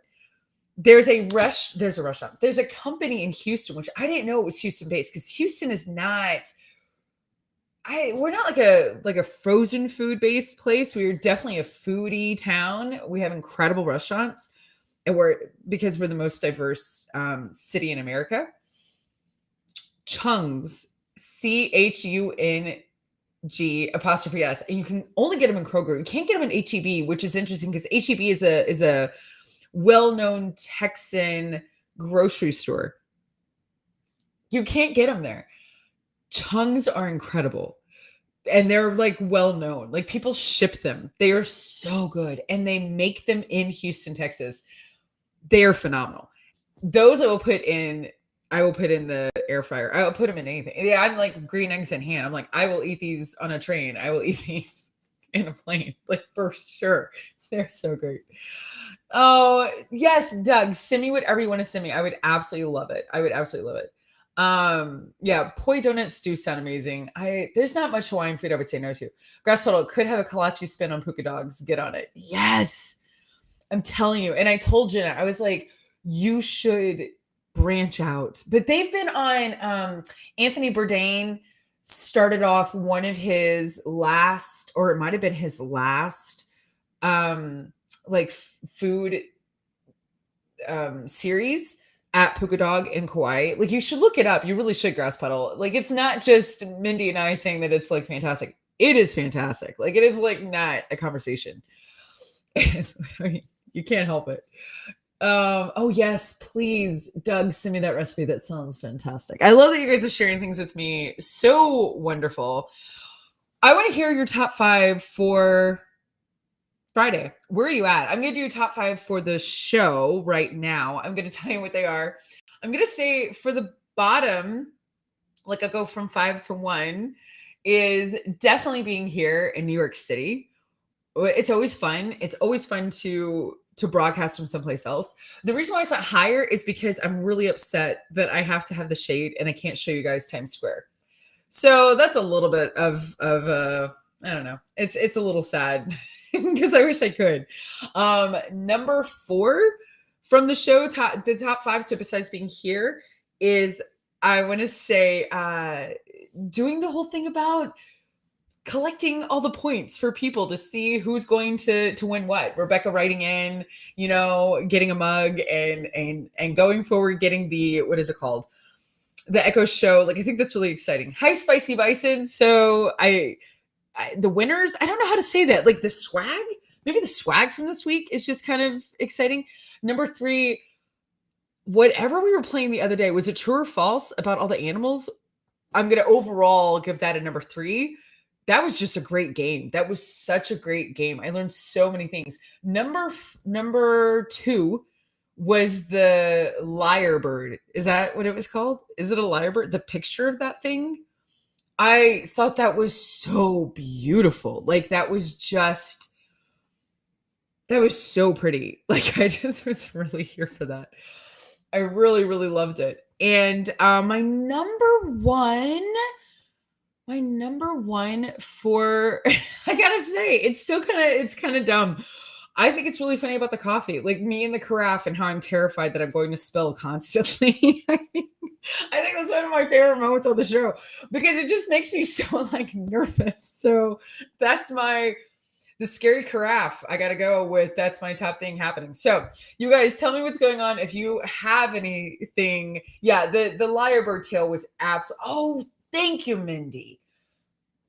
S1: There's a restaurant. There's a company in Houston, which I didn't know it was Houston based because Houston is not. We're not like a frozen food based place. We're definitely a foodie town. We have incredible restaurants, and because we're the most diverse city in America. Chung's, CHUNG apostrophe S, and you can only get them in Kroger. You can't get them in HEB, which is interesting because HEB is a well-known Texan grocery store. You can't get them there. Chung's are incredible. And they're like well-known. Like people ship them. They are so good. And they make them in Houston, Texas. They are phenomenal. Those I will put in the air fryer. I will put them in anything. Yeah, I'm like green eggs in hand. I'm like, I will eat these on a train. I will eat these in a plane. Like for sure. They're so great. Oh, yes, Doug, send me whatever you want to send me. I would absolutely love it. Yeah, poi donuts do sound amazing. There's not much Hawaiian food I would say no to. Grass Huddle could have a kolache spin on Pooka Dogs. Get on it. Yes. I'm telling you. And I told Jenna, I was like, you should branch out. But they've been on Anthony Bourdain started off one of his last, or it might have been his last like food series at Pooka Dog in Kauai. Like you should look it up. You really should, Grass Puddle. Like it's not just Mindy and I saying that it's like fantastic. It is fantastic. Like it is like not a conversation. I mean, you can't help it. Oh yes, please, Doug, send me that recipe. That sounds fantastic. I love that you guys are sharing things with me. So wonderful. I want to hear your top 5 for Friday. Where are you at? I'm going to do top 5 for the show right now. I'm going to tell you what they are. I'm going to say for the bottom, like I'll go from 5 to 1, is definitely being here in New York City. It's always fun. It's always fun to broadcast from someplace else. The reason why it's not higher is because I'm really upset that I have to have the shade and I can't show you guys Times Square. So that's a little bit of I don't know. It's a little sad because I wish I could. Number 4 from the show, the top 5. So besides being here is, I want to say, doing the whole thing about collecting all the points for people to see who's going to win what. Rebecca writing in, getting a mug and going forward, getting the, what is it called? The Echo Show. Like, I think that's really exciting. Hi, Spicy Bison. So the winners, I don't know how to say that. Like the swag, maybe the swag from this week is just kind of exciting. Number 3, whatever we were playing the other day, was it true or false about all the animals? I'm going to overall give that a number 3. That was just a great game. That was such a great game. I learned so many things. Number 2 was the lyre bird. Is that what it was called? Is it a lyre bird? The picture of that thing? I thought that was so beautiful. Like that was so pretty. Like I just was really here for that. I really, really loved it. And my number one for I gotta say, it's kind of dumb. I think it's really funny about the coffee, like me and the carafe and how I'm terrified that I'm going to spill constantly. I think that's one of my favorite moments on the show because it just makes me so like nervous. So that's my The scary carafe. I got to go with that's my top thing happening. So you guys tell me what's going on. If you have anything. Yeah, the Lyrebird tale was oh, thank you, Mindy.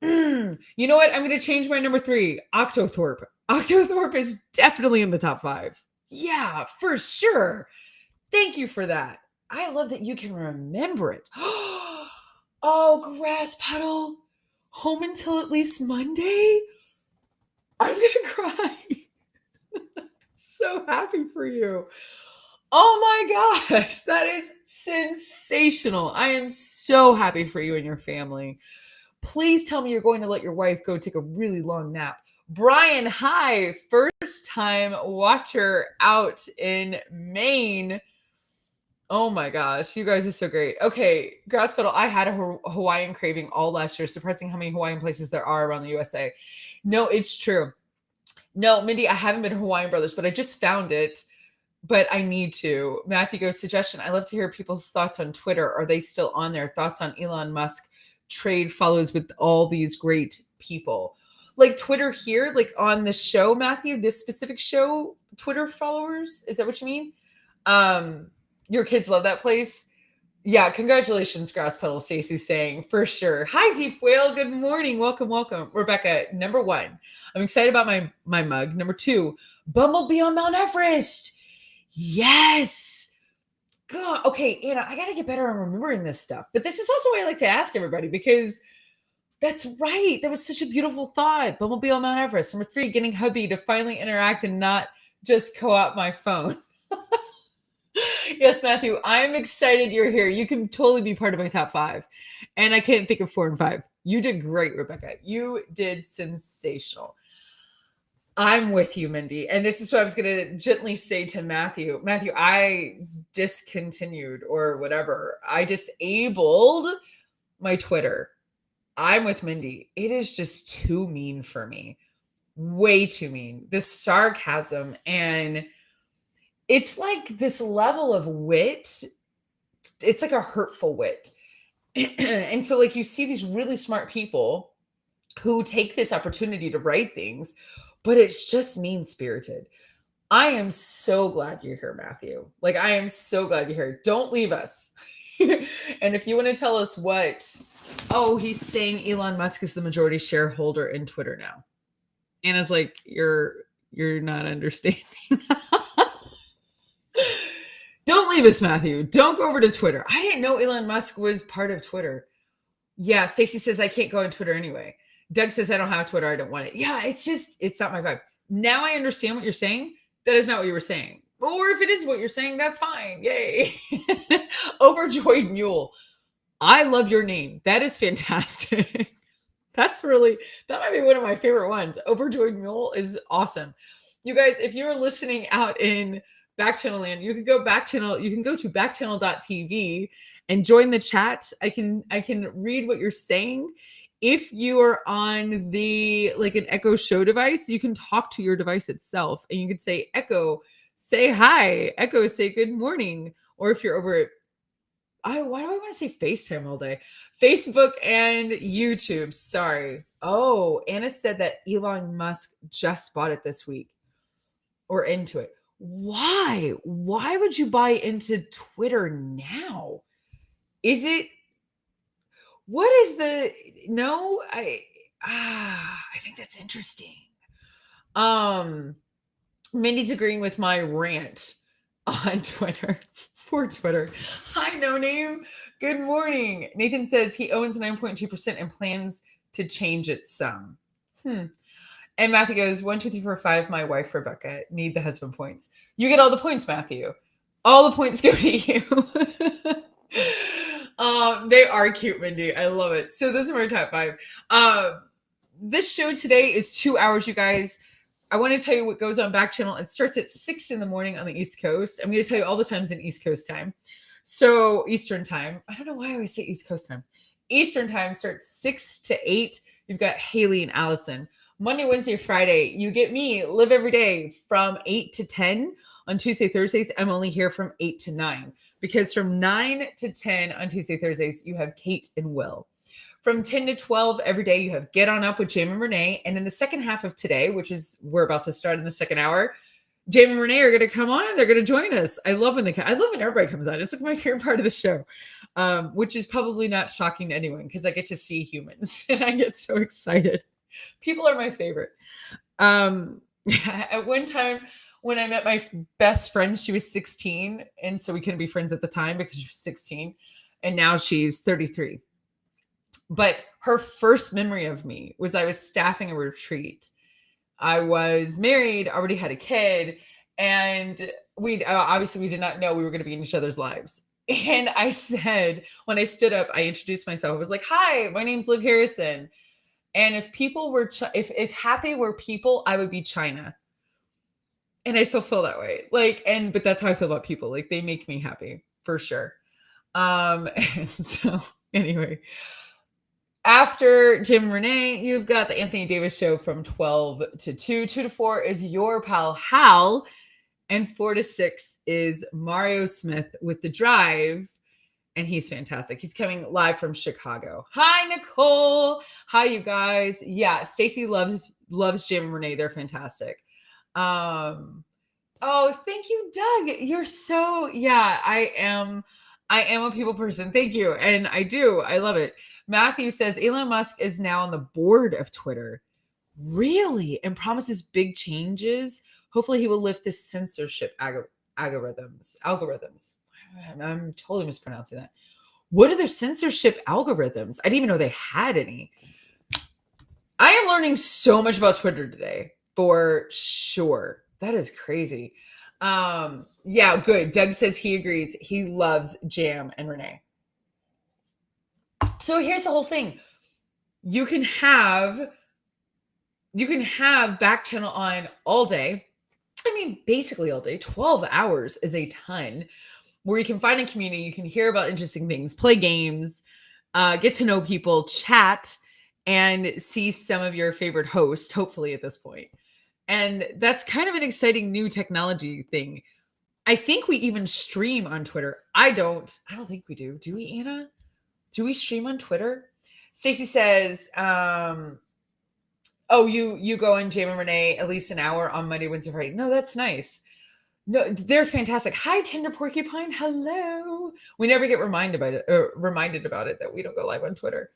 S1: You know what? I'm going to change my number 3, Octothorpe. Octothorpe is definitely in the top 5. Yeah, for sure. Thank you for that. I love that you can remember it. Oh, Grass Puddle. Home until at least Monday? I'm going to cry. So happy for you. Oh my gosh, that is sensational. I am so happy for you and your family. Please tell me you're going to let your wife go take a really long nap. Brian, hi. First time watcher out in Maine. Oh my gosh, you guys are so great. Okay, Grass Pedal, I had a Hawaiian craving all last year. Surprising how many Hawaiian places there are around the USA. No, it's true. No, Mindy, I haven't been to Hawaiian Brothers, but I just found it. But I need to. Matthew goes, suggestion. I love to hear people's thoughts on Twitter. Are they still on there? Thoughts on Elon Musk trade follows with all these great people. Like Twitter here, like on the show, Matthew, this specific show, Twitter followers. Is that what you mean? Your kids love that place. Yeah, congratulations, Grass Pedal, Stacy's saying, for sure. Hi, Deep Whale. Good morning. Welcome, welcome. Rebecca, number 1. I'm excited about my mug. Number 2, Bumblebee on Mount Everest. Yes. God. Okay, Anna, I got to get better on remembering this stuff. But this is also why I like to ask everybody, because that's right. That was such a beautiful thought. Bumblebee on Mount Everest. Number 3, getting hubby to finally interact and not just co-op my phone. Yes, Matthew, I'm excited you're here. You can totally be part of my top 5. And I can't think of 4 and 5. You did great, Rebecca. You did sensational. I'm with you, Mindy. And this is what I was going to gently say to Matthew. Matthew, I discontinued or whatever. I disabled my Twitter. I'm with Mindy. It is just too mean for me. Way too mean. This sarcasm, and it's like this level of wit. It's like a hurtful wit. And so like you see these really smart people who take this opportunity to write things, but it's just mean-spirited. I am so glad you're here, Matthew. Like, I am so glad you're here. Don't leave us. And if you want to tell us he's saying Elon Musk is the majority shareholder in Twitter now. Anna's like, you're not understanding. Don't leave us, Matthew. Don't go over to Twitter. I didn't know Elon Musk was part of Twitter. Yeah, Stacey says, I can't go on Twitter anyway. Doug says, I don't have Twitter. I don't want it. Yeah, it's not my vibe. Now I understand what you're saying. That is not what you were saying. Or if it is what you're saying, that's fine. Yay. Overjoyed Mule. I love your name. That is fantastic. That might be one of my favorite ones. Overjoyed Mule is awesome. You guys, if you're listening out in Backchannel land, you can go to backchannel.tv and join the chat. I can read what you're saying. If you are on an Echo Show device, you can talk to your device itself and you can say, Echo, say hi. Echo, say good morning. Or if you're over at, why do I want to say FaceTime all day? Facebook and YouTube. Sorry. Oh, Anna said that Elon Musk just bought it this week or into it. Why? Why would you buy into Twitter now? I think that's interesting. Mindy's agreeing with my rant on Twitter. Poor Twitter. Hi, No Name. Good morning. Nathan says he owns 9.2% and plans to change it some. And Matthew goes, 1, 2, 3, 4, 5. My wife, Rebecca, need the husband points. You get all the points, Matthew. All the points go to you. They are cute, Mindy. I love it. So those are my top 5. This show today is 2 hours, you guys. I want to tell you what goes on Backchannel. It starts at 6 in the morning on the East Coast. I'm going to tell you all the times in East Coast time. So Eastern time. I don't know why I always say East Coast time. Eastern time starts 6 to 8. You've got Haley and Allison. Monday, Wednesday, Friday, you get me, Live Every Day, from 8 to 10. On Tuesday, Thursdays, I'm only here from 8 to 9. Because from 9 to 10 on Tuesday, Thursdays, you have Kate and Will. From 10 to 12 every day, you have Get On Up with Jam and Renee. And in the second half of today, which is we're about to start in the second hour, Jam and Renee are going to come on. They're going to join us. I love when everybody comes on. It's like my favorite part of the show, which is probably not shocking to anyone because I get to see humans and I get so excited. People are my favorite. At one time when I met my best friend, she was 16. And so we couldn't be friends at the time because she was 16. And now she's 33. But her first memory of me was I was staffing a retreat. I was married, already had a kid, and we did not know we were going to be in each other's lives. And I said, when I stood up, I introduced myself. I was like, "Hi, my name's Liv Harrison." And if people were, if happy were people, I would be China. And I still feel that way. But that's how I feel about people. Like they make me happy for sure. And so anyway. After Jim and Renee, you've got the Anthony Davis Show from 12 to 2. 2 to 4 is your pal Hal. And 4 to 6 is Mario Smith with The Drive. And he's fantastic. He's coming live from Chicago. Hi, Nicole. Hi, you guys. Yeah, Stacy loves Jim and Renee. They're fantastic. Oh, thank you, Doug. You're so, yeah, I am a people person. Thank you. And I do. I love it. Matthew says Elon Musk is now on the board of Twitter. Really? And promises big changes. Hopefully he will lift the censorship algorithms. I'm totally mispronouncing that. What are their censorship algorithms? I didn't even know they had any. I am learning so much about Twitter today, for sure. That is crazy. Yeah, good. Doug says he agrees. He loves Jam and Renee. So here's the whole thing. You can have Backchannel on all day. I mean, basically all day. 12 hours is a ton where you can find a community. You can hear about interesting things, play games, get to know people, chat, and see some of your favorite hosts, hopefully at this point. And that's kind of an exciting new technology thing. I think we even stream on Twitter. I don't think we do. Do we, Anna? Do we stream on Twitter? Stacey says, you go on Jam and Renee at least an hour on Monday, Wednesday, Friday. No, that's nice. No, they're fantastic. Hi, Tender Porcupine. Hello. We never get reminded about it that we don't go live on Twitter.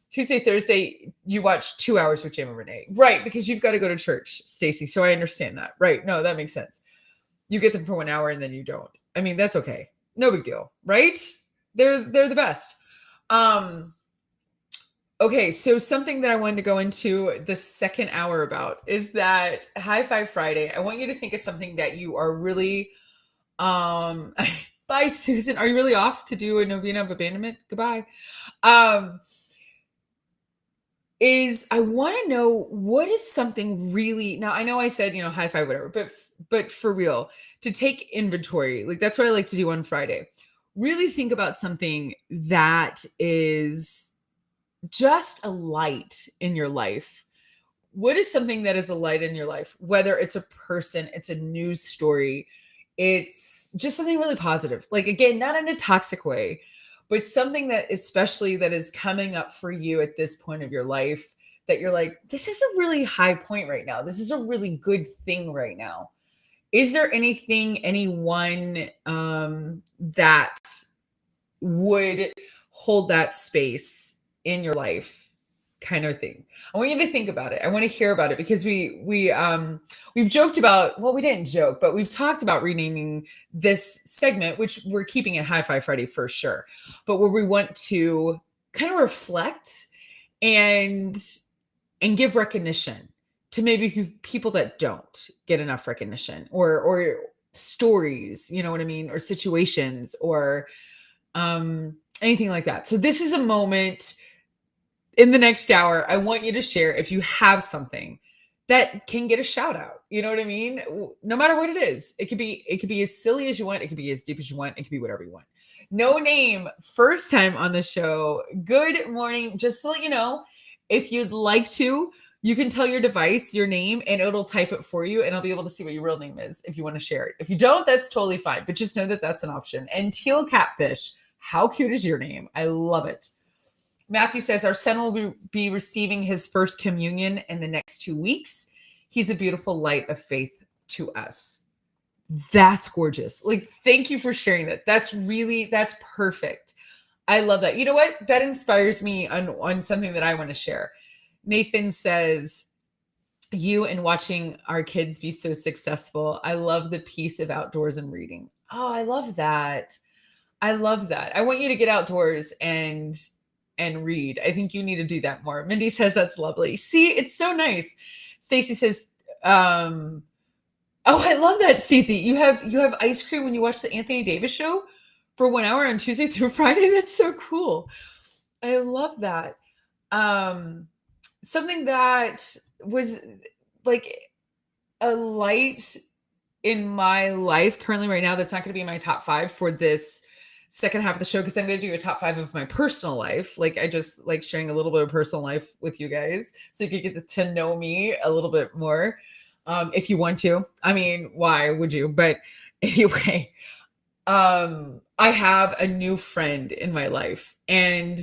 S1: Tuesday, Thursday, you watch 2 hours with Jam and Renee. Right, because you've got to go to church, Stacey. So I understand that. Right. No, that makes sense. You get them for 1 hour and then you don't. I mean, that's okay. No big deal. Right? They're the best. Okay, so something that I wanted to go into the second hour about is that High Five Friday. I want you to think of something that you are really, bye, Susan. Are you really off to do a novena of abandonment? Goodbye. I want to know what is something really, now I know I said, high five, whatever, but for real, to take inventory, like that's what I like to do on Friday. Really think about something that is just a light in your life. What is something that is a light in your life? Whether it's a person, it's a news story, it's just something really positive. Like, again, not in a toxic way, but something that especially that is coming up for you at this point of your life that you're like, this is a really high point right now. This is a really good thing right now. Is there anyone that would hold that space in your life kind of thing? I want you to think about it. I want to hear about it because we've joked about, well, we didn't joke, but we've talked about renaming this segment, which we're keeping it High Five Friday for sure, but where we want to kind of reflect and give recognition to maybe people that don't get enough recognition or stories, you know what I mean? Or situations or anything like that. So this is a moment in the next hour. I want you to share if you have something that can get a shout out. You know what I mean? No matter what it is, it could be as silly as you want. It could be as deep as you want. It could be whatever you want. No name, first time on the show. Good morning. Just to let you know, if you'd like to, you can tell your device your name and it'll type it for you and I'll be able to see what your real name is if you want to share it. If you don't, that's totally fine. But just know that that's an option. And Teal Catfish, how cute is your name? I love it. Matthew says our son will be receiving his first communion in the next 2 weeks. He's a beautiful light of faith to us. That's gorgeous. Like, thank you for sharing that. That's perfect. I love that. You know what? That inspires me on something that I want to share. Nathan says, you and watching our kids be so successful. I love the piece of outdoors and reading. Oh, I love that. I love that. I want you to get outdoors and read. I think you need to do that more. Mindy says that's lovely. See, it's so nice. Stacy says, oh, I love that, Stacy. You have ice cream when you watch the Anthony Davis show for 1 hour on Tuesday through Friday. That's so cool. I love that. Something that was like a light in my life currently right now that's not going to be in my top 5 for this second half of the show, because I'm going to do a top 5 of my personal life. Like, I just like sharing a little bit of personal life with you guys so you can get to know me a little bit more, if you want to. I mean, why would you? But anyway, I have a new friend in my life, and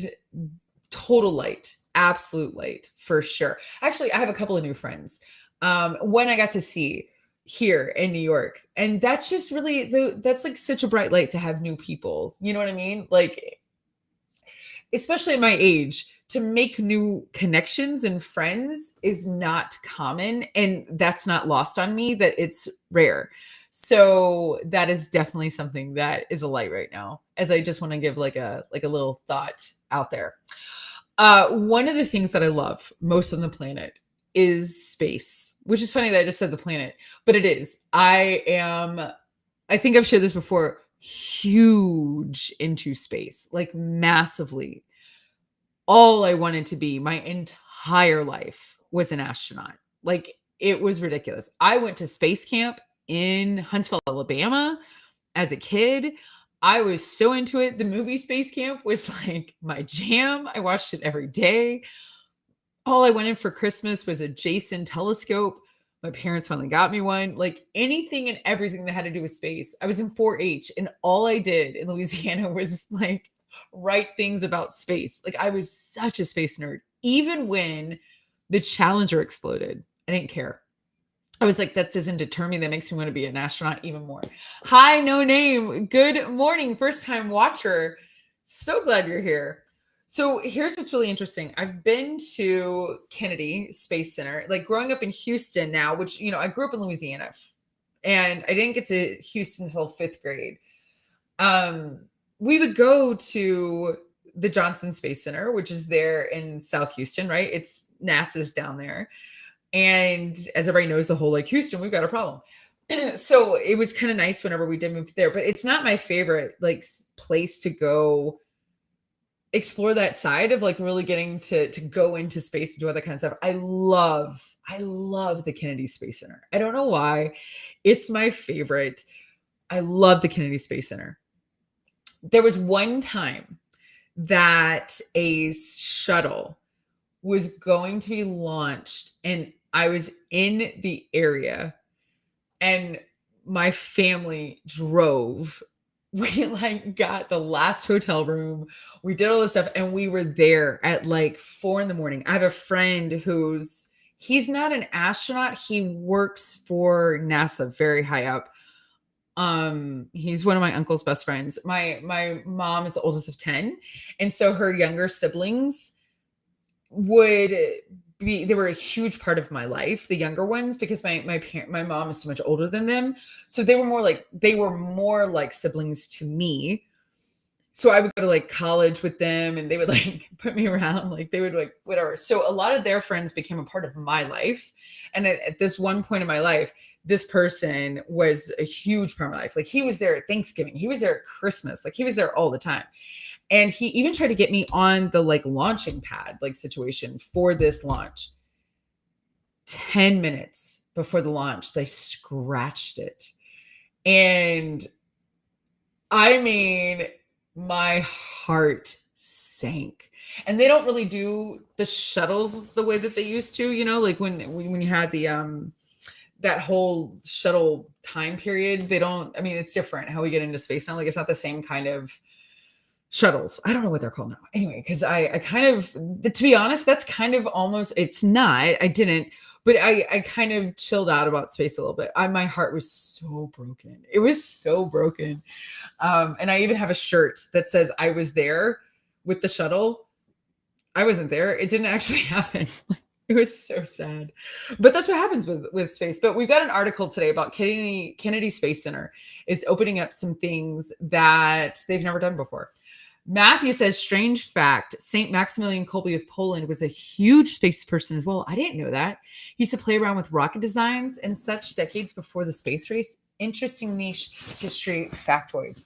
S1: total light, absolute light for sure. Actually, I have a couple of new friends. One I got to see here in New York, and that's just really that's like such a bright light to have new people. You know what I mean? Like, especially at my age, to make new connections and friends is not common, and that's not lost on me that it's rare. So that is definitely something that is a light right now, as I just want to give like a little thought out there. One of the things that I love most on the planet is space, which is funny that I just said the planet, but it is. I think I've shared this before, huge into space, like massively. All I wanted to be my entire life was an astronaut. Like, it was ridiculous. I went to space camp in Huntsville, Alabama as a kid. I was so into it. The movie Space Camp was like my jam. I watched it every day. All I wanted for Christmas was a Jason telescope. My parents finally got me one. Like, anything and everything that had to do with space. I was in 4-H, and all I did in Louisiana was like write things about space. Like, I was such a space nerd. Even when the Challenger exploded, I didn't care. I was like, that doesn't deter me. That makes me want to be an astronaut even more. Hi, no name. Good morning, first time watcher. So glad you're here. So here's what's really interesting. I've been to Kennedy Space Center, like growing up in Houston now, which, I grew up in Louisiana, and I didn't get to Houston until 5th grade. We would go to the Johnson Space Center, which is there in South Houston, right? It's NASA's down there. And as everybody knows, the whole like, Houston, we've got a problem. So it was kind of nice whenever we did move there, but it's not my favorite like place to go explore that side of like really getting to go into space and do all that kind of stuff. I love the Kennedy Space Center. I don't know why. It's my favorite. I love the Kennedy Space Center. There was one time that a shuttle was going to be launched, and I was in the area, and my family drove. We like got the last hotel room. We did all this stuff, and we were there at like 4 a.m. I have a friend he's not an astronaut. He works for NASA, very high up. He's one of my uncle's best friends. My mom is the oldest of 10. And so her younger siblings they were a huge part of my life, the younger ones, because my mom is so much older than them. So they were more like siblings to me. So I would go to like college with them, and they would like put me around, like they would like whatever. So a lot of their friends became a part of my life. And at this one point in my life, this person was a huge part of my life. Like, he was there at Thanksgiving, he was there at Christmas, like he was there all the time. And he even tried to get me on the like launching pad, like situation for this launch. 10 minutes before the launch, they scratched it. And I mean, my heart sank. And they don't really do the shuttles the way that they used to, like when you had the that whole shuttle time period. They don't, I mean, it's different how we get into space now. Like, it's not the same kind of shuttles. I don't know what they're called now. Anyway, because I kind of, to be honest, that's kind of almost, it's not, I didn't, but I kind of chilled out about space a little bit. My heart was so broken. It was so broken. And I even have a shirt that says I was there with the shuttle. I wasn't there. It didn't actually happen. It was so sad. But that's what happens with space. But we've got an article today about Kennedy Space Center is opening up some things that they've never done before. Matthew says, strange fact, St. Maximilian Kolbe of Poland was a huge space person as well. I didn't know that. He used to play around with rocket designs and such decades before the space race. Interesting niche history factoid.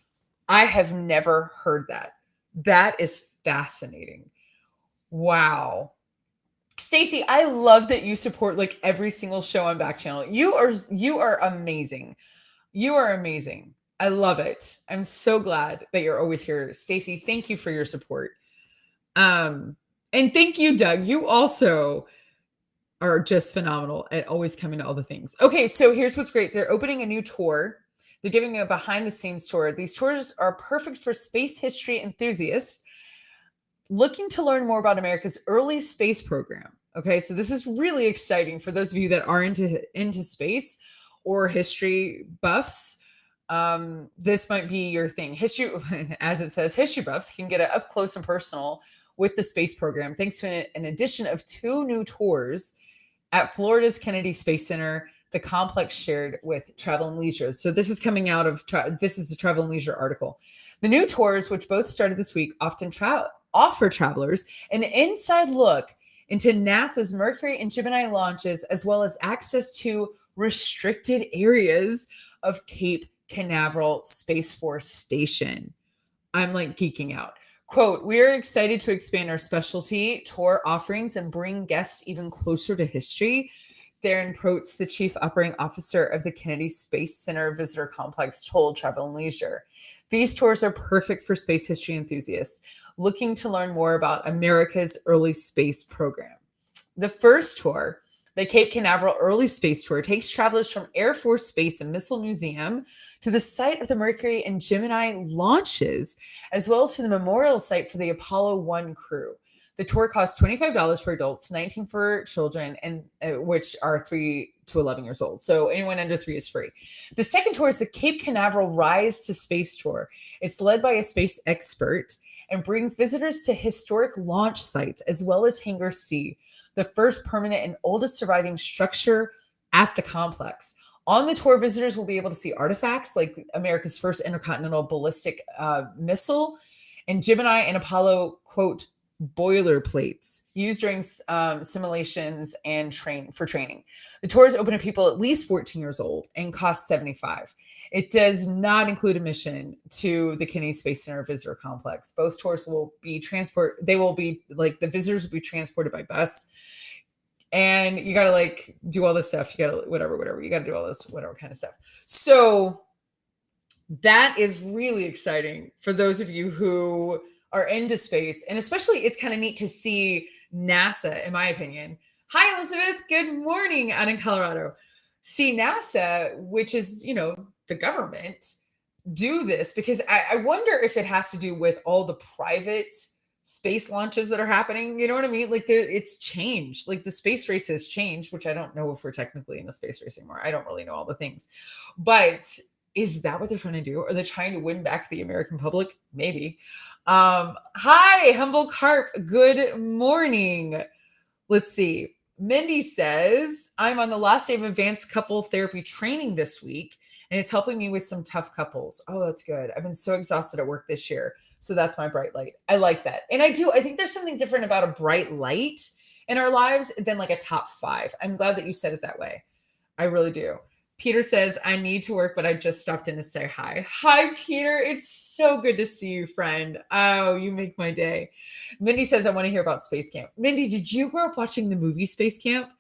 S1: I have never heard that. That is fascinating. Wow. Stacey, I love that you support like every single show on Backchannel. You are amazing. You are amazing. I love it. I'm so glad that you're always here. Stacey, thank you for your support. And thank you, Doug. You also are just phenomenal at always coming to all the things. Okay, so here's what's great. They're opening a new tour. They're giving a behind the scenes tour. These tours are perfect for space history enthusiasts looking to learn more about America's early space program. Okay, so this is really exciting for those of you that are into space or history buffs. This might be your thing. History, as it says, history buffs can get up close and personal with the space program thanks to an addition of 2 new tours at Florida's Kennedy Space Center. The complex shared with Travel and Leisure. So this is coming out of this is the Travel and Leisure article. The new tours, which both started this week, often offer travelers an inside look into NASA's Mercury and Gemini launches, as well as access to restricted areas of Cape Canaveral Space Force Station. I'm like geeking out. Quote, we are excited to expand our specialty tour offerings and bring guests even closer to history. Darren Protz, the chief operating officer of the Kennedy Space Center Visitor Complex, told Travel and Leisure. These tours are perfect for space history enthusiasts looking to learn more about America's early space program. The first tour, the Cape Canaveral Early Space Tour, takes travelers from Air Force Space and Missile Museum to the site of the Mercury and Gemini launches, as well as to the memorial site for the Apollo 1 crew. The tour costs $25 for adults, $19 for children, and which are 3 to 11 years old. So anyone under 3 is free. The second tour is the Cape Canaveral Rise to Space Tour. It's led by a space expert and brings visitors to historic launch sites as well as Hangar C, the first permanent and oldest surviving structure at the complex. On the tour, visitors will be able to see artifacts like America's first intercontinental ballistic missile and Gemini and Apollo, quote, boilerplates used during simulations and training. The tour is open to people at least 14 years old and costs $75. It does not include admission to the Kennedy Space Center Visitor Complex. Both tours will be the visitors will be transported by bus. And you got to like do all this stuff. You got to whatever. You got to do all this, whatever kind of stuff. So that is really exciting for those of you who are into space. And especially it's kind of neat to see NASA, in my opinion. Hi, Elizabeth. Good morning out in Colorado. See NASA, which is, the government, do this because I wonder if it has to do with all the private space launches that are happening. You know what I mean? Like it's changed. Like the space race has changed, which I don't know if we're technically in a space race anymore. I don't really know all the things. But is that what they're trying to do? Are they trying to win back the American public? Maybe. Hi, Humble Carp. Good morning. Let's see. Mindy says, I'm on the last day of advanced couple therapy training this week, and it's helping me with some tough couples. Oh, that's good. I've been so exhausted at work this year. So that's my bright light. I like that. And I think there's something different about a bright light in our lives than like a top 5. I'm glad that you said it that way. I really do. Peter says, I need to work, but I just stopped in to say hi. Hi, Peter. It's so good to see you, friend. Oh, you make my day. Mindy says, I want to hear about Space Camp. Mindy, did you grow up watching the movie Space Camp?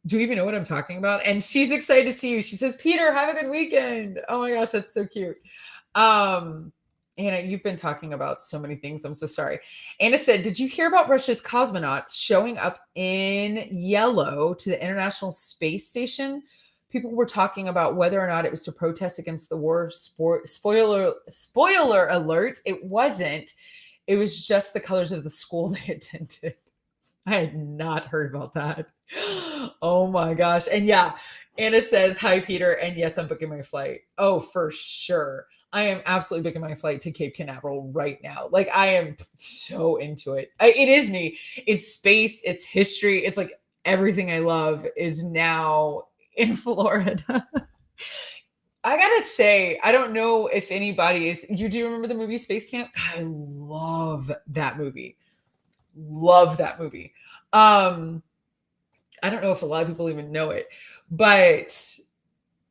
S1: Do you even know what I'm talking about? And she's excited to see you. She says, Peter, have a good weekend. Oh my gosh, that's so cute. Anna, you've been talking about so many things. I'm so sorry. Anna said, did you hear about Russia's cosmonauts showing up in yellow to the International Space Station? People were talking about whether or not it was to protest against the war. Spoiler alert, it wasn't. It was just the colors of the school they attended. I had not heard about that. Oh my gosh. And yeah, Anna says, hi, Peter. And yes, I'm booking my flight. Oh, for sure. I am absolutely booking my flight to Cape Canaveral right now. Like, I am so into it. It is me. It's space, it's history. It's like everything I love is now in Florida. I gotta say, I don't know if anybody is. You do remember the movie Space Camp? I love that movie. Love that movie. I don't know if a lot of people even know it, but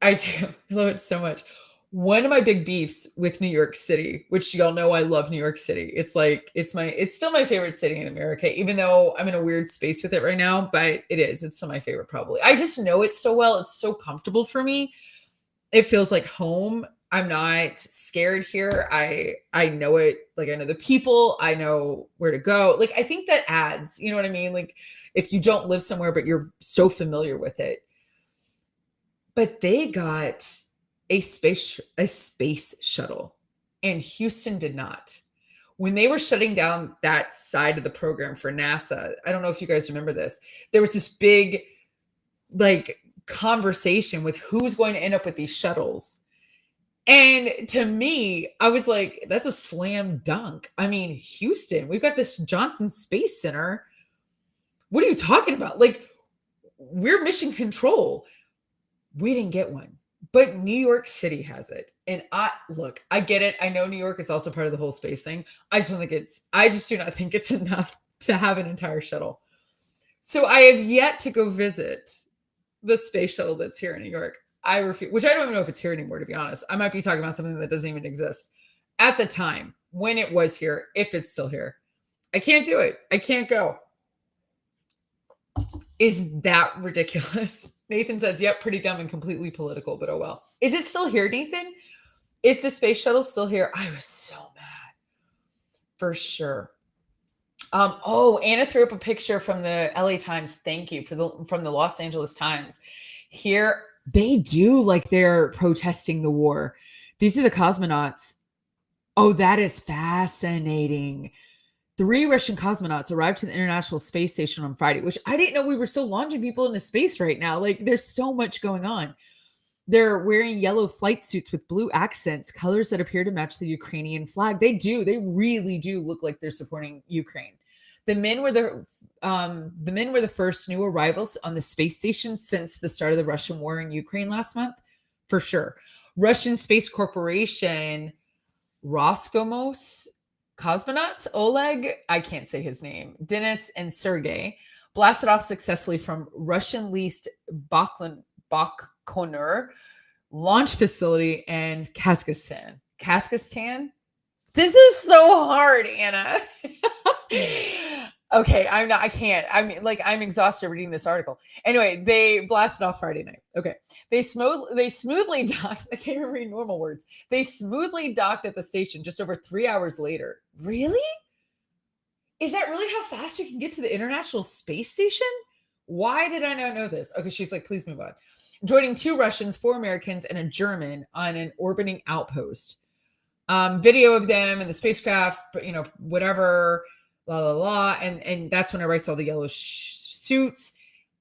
S1: I do. I love it so much. One of my big beefs with New York City, which y'all know I love New York City. It's like it's still my favorite city in America, even though I'm in a weird space with it right now, but it's still my favorite probably. I just know it so well. It's so comfortable for me. It feels like home. I'm not scared here. I know it. Like, I know the people, I know where to go. Like, I think that adds, you know what I mean? Like, if you don't live somewhere, but you're so familiar with it. But they got a space shuttle and Houston did not. When they were shutting down that side of the program for NASA, I don't know if you guys remember this. There was this big, like, conversation with who's going to end up with these shuttles. And to me, I was like, that's a slam dunk. I mean, Houston, we've got this Johnson Space Center. What are you talking about? Like, we're mission control. We didn't get one, but New York City has it. And I get it. I know New York is also part of the whole space thing. I just do not think it's enough to have an entire shuttle. So I have yet to go visit the space shuttle that's here in New York. I refuse, which I don't even know if it's here anymore, to be honest. I might be talking about something that doesn't even exist at the time when it was here, if it's still here. I can't do it. I can't go. Is that ridiculous? Nathan says, yep, pretty dumb and completely political, but oh well. Is it still here, Nathan? Is the space shuttle still here? I was so mad. For sure. Anna threw up a picture from the LA Times. Thank you from the Los Angeles Times. Here, they do like they're protesting the war. These are the cosmonauts. Oh, that is fascinating. 3 Russian cosmonauts arrived to the International Space Station on Friday, which I didn't know we were still launching people into space right now. Like, there's so much going on. They're wearing yellow flight suits with blue accents, colors that appear to match the Ukrainian flag. They do. They really do look like they're supporting Ukraine. The men were the first new arrivals on the space station since the start of the Russian war in Ukraine last month, for sure. Russian Space Corporation, Roscosmos cosmonauts, Oleg, I can't say his name, Denis and Sergei, blasted off successfully from Russian-leased Baikkonur launch facility in Kazakhstan. Kazakhstan? This is so hard, Anna. Okay, I can't. I'm exhausted reading this article. Anyway, they blasted off Friday night. Okay. They smoothly docked. I can't even read normal words. They smoothly docked at the station just over 3 hours later. Really? Is that really how fast you can get to the International Space Station? Why did I not know this? Okay, she's like, please move on. Joining 2 Russians, 4 Americans, and a German on an orbiting outpost. Video of them and the spacecraft, whatever, la la la, and that's whenever I saw the yellow suits.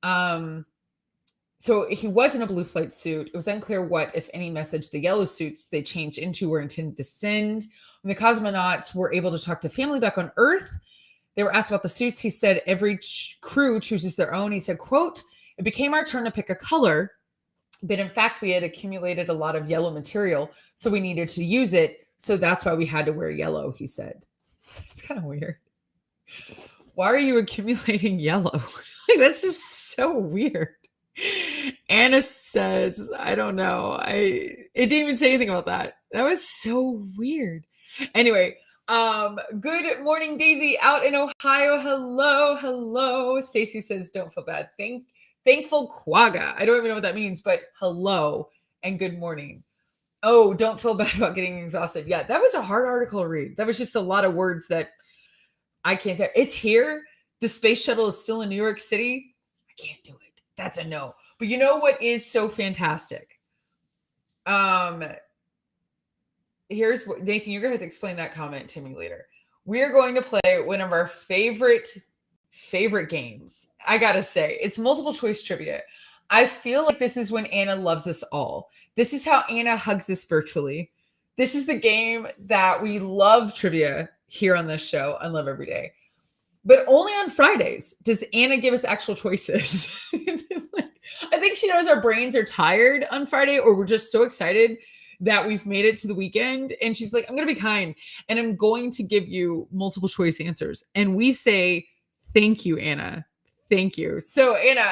S1: So he was in a blue flight suit. It was unclear what, if any, message the yellow suits they changed into were intended to send. When the cosmonauts were able to talk to family back on Earth, they were asked about the suits. He said every crew chooses their own. He said, quote, it became our turn to pick a color, but in fact, we had accumulated a lot of yellow material, so we needed to use it. So that's why we had to wear yellow, he said. It's kind of weird. Why are you accumulating yellow? Like, that's just so weird. Anna says, I don't know. It didn't even say anything about that. That was so weird. Anyway, good morning, Daisy out in Ohio. Hello. Stacy says, don't feel bad. Thankful quagga. I don't even know what that means, but hello and good morning. Oh, don't feel bad about getting exhausted. Yeah, that was a hard article to read. That was just a lot of words that I can't. It's here. The space shuttle is still in New York City. I can't do it. That's a no. But you know what is so fantastic? Here's what, Nathan, you're going to have to explain that comment to me later. we are going to play one of our favorite games. I gotta say, it's multiple choice trivia. I feel like this is when Anna loves us all. This is how Anna hugs us virtually. This is the game that we love trivia here on this show on Live Every Day. But only on Fridays does Anna give us actual choices. I think she knows our brains are tired on Friday, or we're just so excited that we've made it to the weekend. And she's like, I'm going to be kind and I'm going to give you multiple choice answers. And we say, thank you, Anna. Thank you. So Anna,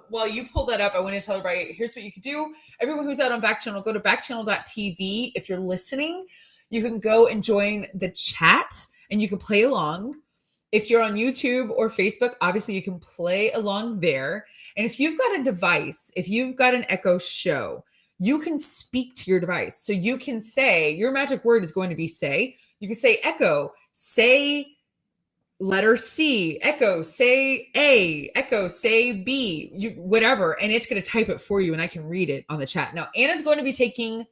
S1: while you pull that up, I want to tell everybody, here's what you could do. Everyone who's out on Backchannel, go to backchannel.tv. If you're listening, you can go and join the chat and you can play along. If you're on YouTube or Facebook, obviously you can play along there. And if you've got a device, if you've got an Echo Show, you can speak to your device. So you can say, your magic word is going to be say. You can say, Echo, say letter C, Echo, say A, Echo, say B, whatever. And it's going to type it for you and I can read it on the chat. Now, Anna's going to be taking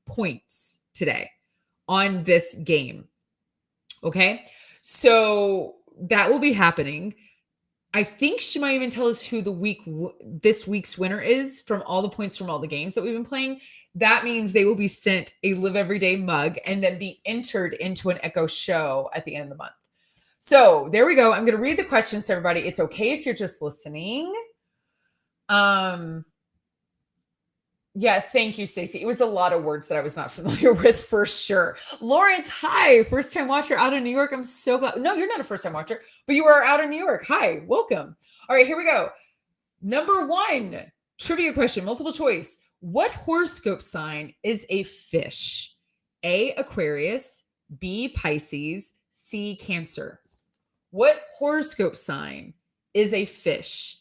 S1: points today on this game. Okay. So that will be happening. I think she might even tell us who this week's winner is from all the points from all the games that we've been playing. That means they will be sent a Live Everyday mug and then be entered into an Echo Show at the end of the month. So there we go. I'm going to read the questions to everybody. It's okay if you're just listening. Yeah, thank you, Stacey. It was a lot of words that I was not familiar with for sure. Lawrence, hi. First time watcher out in New York. I'm so glad. No, you're not a first time watcher, but you are out in New York. Hi, welcome. All right, here we go. Number 1, trivia question, multiple choice. What horoscope sign is a fish? A, Aquarius, B, Pisces, C, Cancer. What horoscope sign is a fish?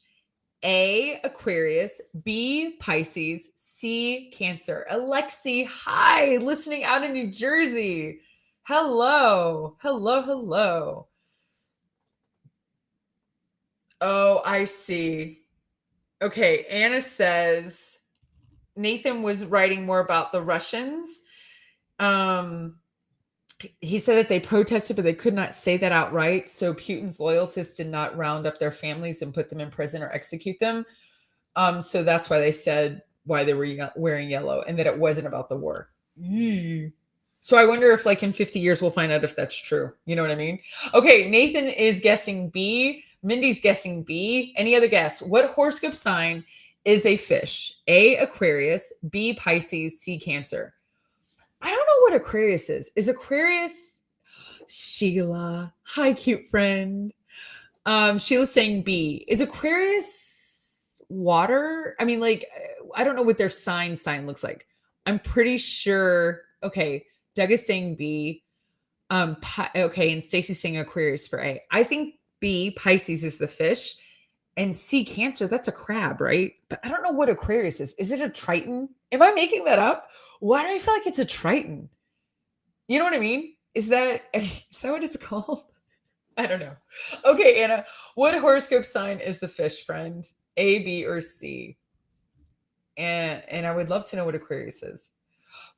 S1: A, Aquarius, B, Pisces, C, Cancer. Alexi, hi, listening out in New Jersey. Hello, hello, hello. Oh, I see. Okay, Anna says Nathan was writing more about the Russians. He said that they protested, but they could not say that outright. So Putin's loyalists did not round up their families and put them in prison or execute them. So that's why they said why they were wearing yellow and that it wasn't about the war. So I wonder if like in 50 years, we'll find out if that's true. You know what I mean? Okay. Nathan is guessing B. Mindy's guessing B. Any other guess? What horoscope sign is a fish? A, Aquarius, B, Pisces, C, Cancer. I don't know what Aquarius is. Is Aquarius Sheila? Hi, cute friend. Sheila's saying B. Is Aquarius water? I mean, like, I don't know what their sign looks like. I'm pretty sure. Okay, Doug is saying B. Okay, and Stacy's saying Aquarius for A. I think B, Pisces, is the fish, and C, Cancer. That's a crab, right? But I don't know what Aquarius is. Is it a Triton? Am I making that up? Why do I feel like it's a Triton? You know what I mean? Is that what it's called? I don't know. Okay, Anna, what horoscope sign is the fish, friend? A, B, or C? And I would love to know what Aquarius is.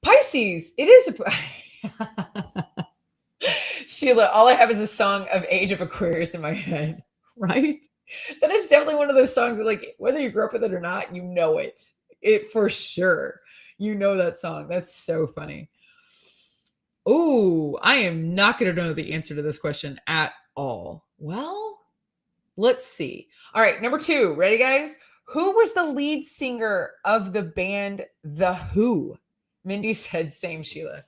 S1: Pisces. It is a Sheila, all I have is a song of Age of Aquarius in my head, right? That is definitely one of those songs that, like, whether you grew up with it or not, you know it. It for sure. You know that song. That's so funny. Oh, I am not going to know the answer to this question at all. Well, let's see. All right, number 2. Ready, guys? Who was the lead singer of the band The Who? Mindy said, same, Sheila.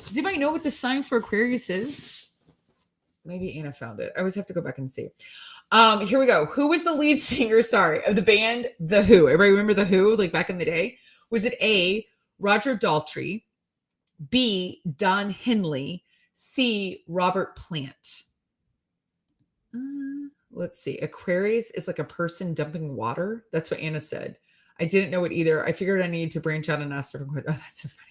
S1: Does anybody know what the sign for Aquarius is? Maybe Anna found it. I always have to go back and see. Here we go. Who was the lead singer, of the band The Who? Everybody remember The Who, like back in the day? Was it A, Roger Daltrey, B, Don Henley, C, Robert Plant? Let's see. Aquarius is like a person dumping water. That's what Anna said. I didn't know it either. I figured I needed to branch out and ask different questions. Oh, that's so funny.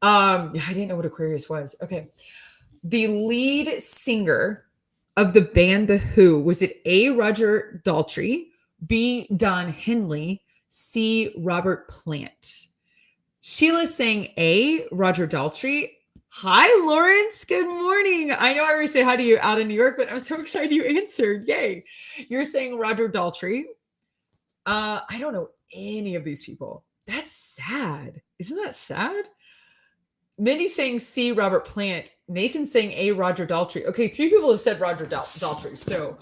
S1: I didn't know what Aquarius was. Okay. The lead singer of the band The Who, was it A, Roger Daltrey, B, Don Henley, C, Robert Plant? Sheila's saying A, Roger Daltrey. Hi, Lawrence. Good morning. I know I already say hi to you out in New York, but I'm so excited you answered. Yay. You're saying Roger Daltrey. I don't know any of these people. That's sad. Isn't that sad? Mindy's saying C, Robert Plant. Nathan's saying A, Roger Daltrey. Okay, 3 people have said Roger Daltrey. So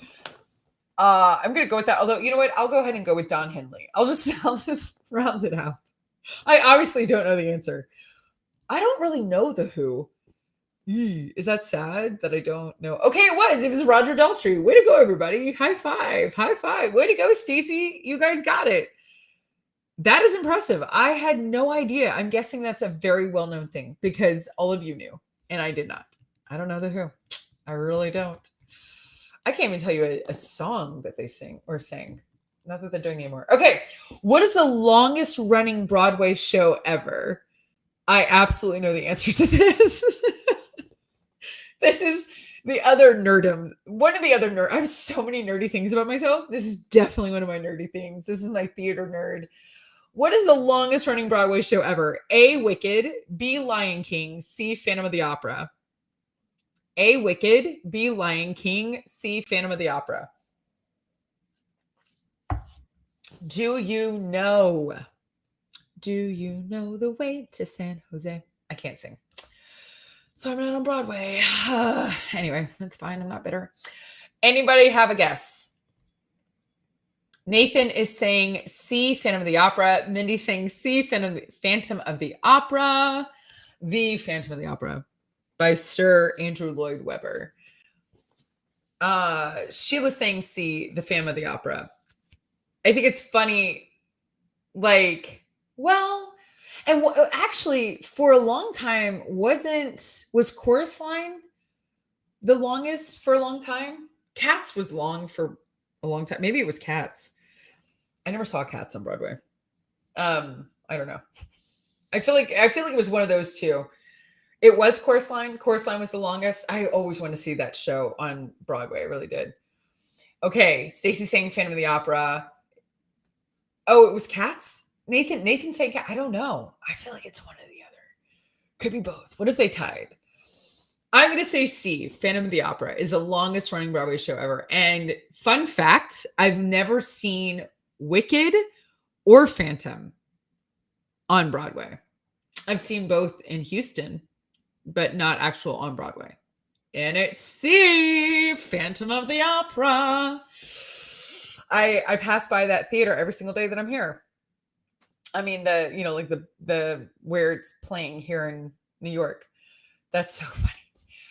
S1: I'm gonna go with that. Although, you know what? I'll go ahead and go with Don Henley. I'll just round it out. I obviously don't know the answer. I don't really know the Who. Is that sad that I don't know? Okay, it was Roger Daltrey. Way to go, everybody. High five. High five. Way to go, Stacey. You guys got it. That is impressive. I had no idea. I'm guessing that's a very well-known thing because all of you knew and I did not. I don't know the Who. I really don't. I can't even tell you a song that they sing or sang. Not that they're doing anymore. Okay. What is the longest running Broadway show ever? I absolutely know the answer to this. This is the other nerdum. One of the other nerd. I have so many nerdy things about myself. This is definitely one of my nerdy things. This is my theater nerd. What is the longest running Broadway show ever? A, Wicked, B, Lion King, C, Phantom of the Opera. A, Wicked, B, Lion King, C, Phantom of the Opera. Do you know? Do you know the way to San Jose? I can't sing. So I'm not on Broadway. Anyway, that's fine. I'm not bitter. Anybody have a guess? Nathan is saying C, Phantom of the Opera. Mindy's saying C, Phantom of the Opera. The Phantom of the Opera by Sir Andrew Lloyd Webber. Sheila's saying C, the Phantom of the Opera. I think it's funny. Like, well, and actually, for a long time, was Chorus Line the longest for a long time? Cats was long for a long time. Maybe it was Cats. I never saw Cats on Broadway. I don't know. I feel like it was one of those two. It was Chorus Line. Chorus Line was the longest. I always wanted to see that show on Broadway. I really did. Okay, Stacey's saying Phantom of the Opera. Oh, it was Cats? Nathan saying Cats. I don't know. I feel like it's one or the other. Could be both. What if they tied? I'm going to say C, Phantom of the Opera is the longest running Broadway show ever. And fun fact, I've never seen Wicked or Phantom on Broadway. I've seen both in Houston, but not actual on Broadway. And it's C, Phantom of the Opera. I pass by that theater every single day that I'm here. I mean, the where it's playing here in New York. That's so funny.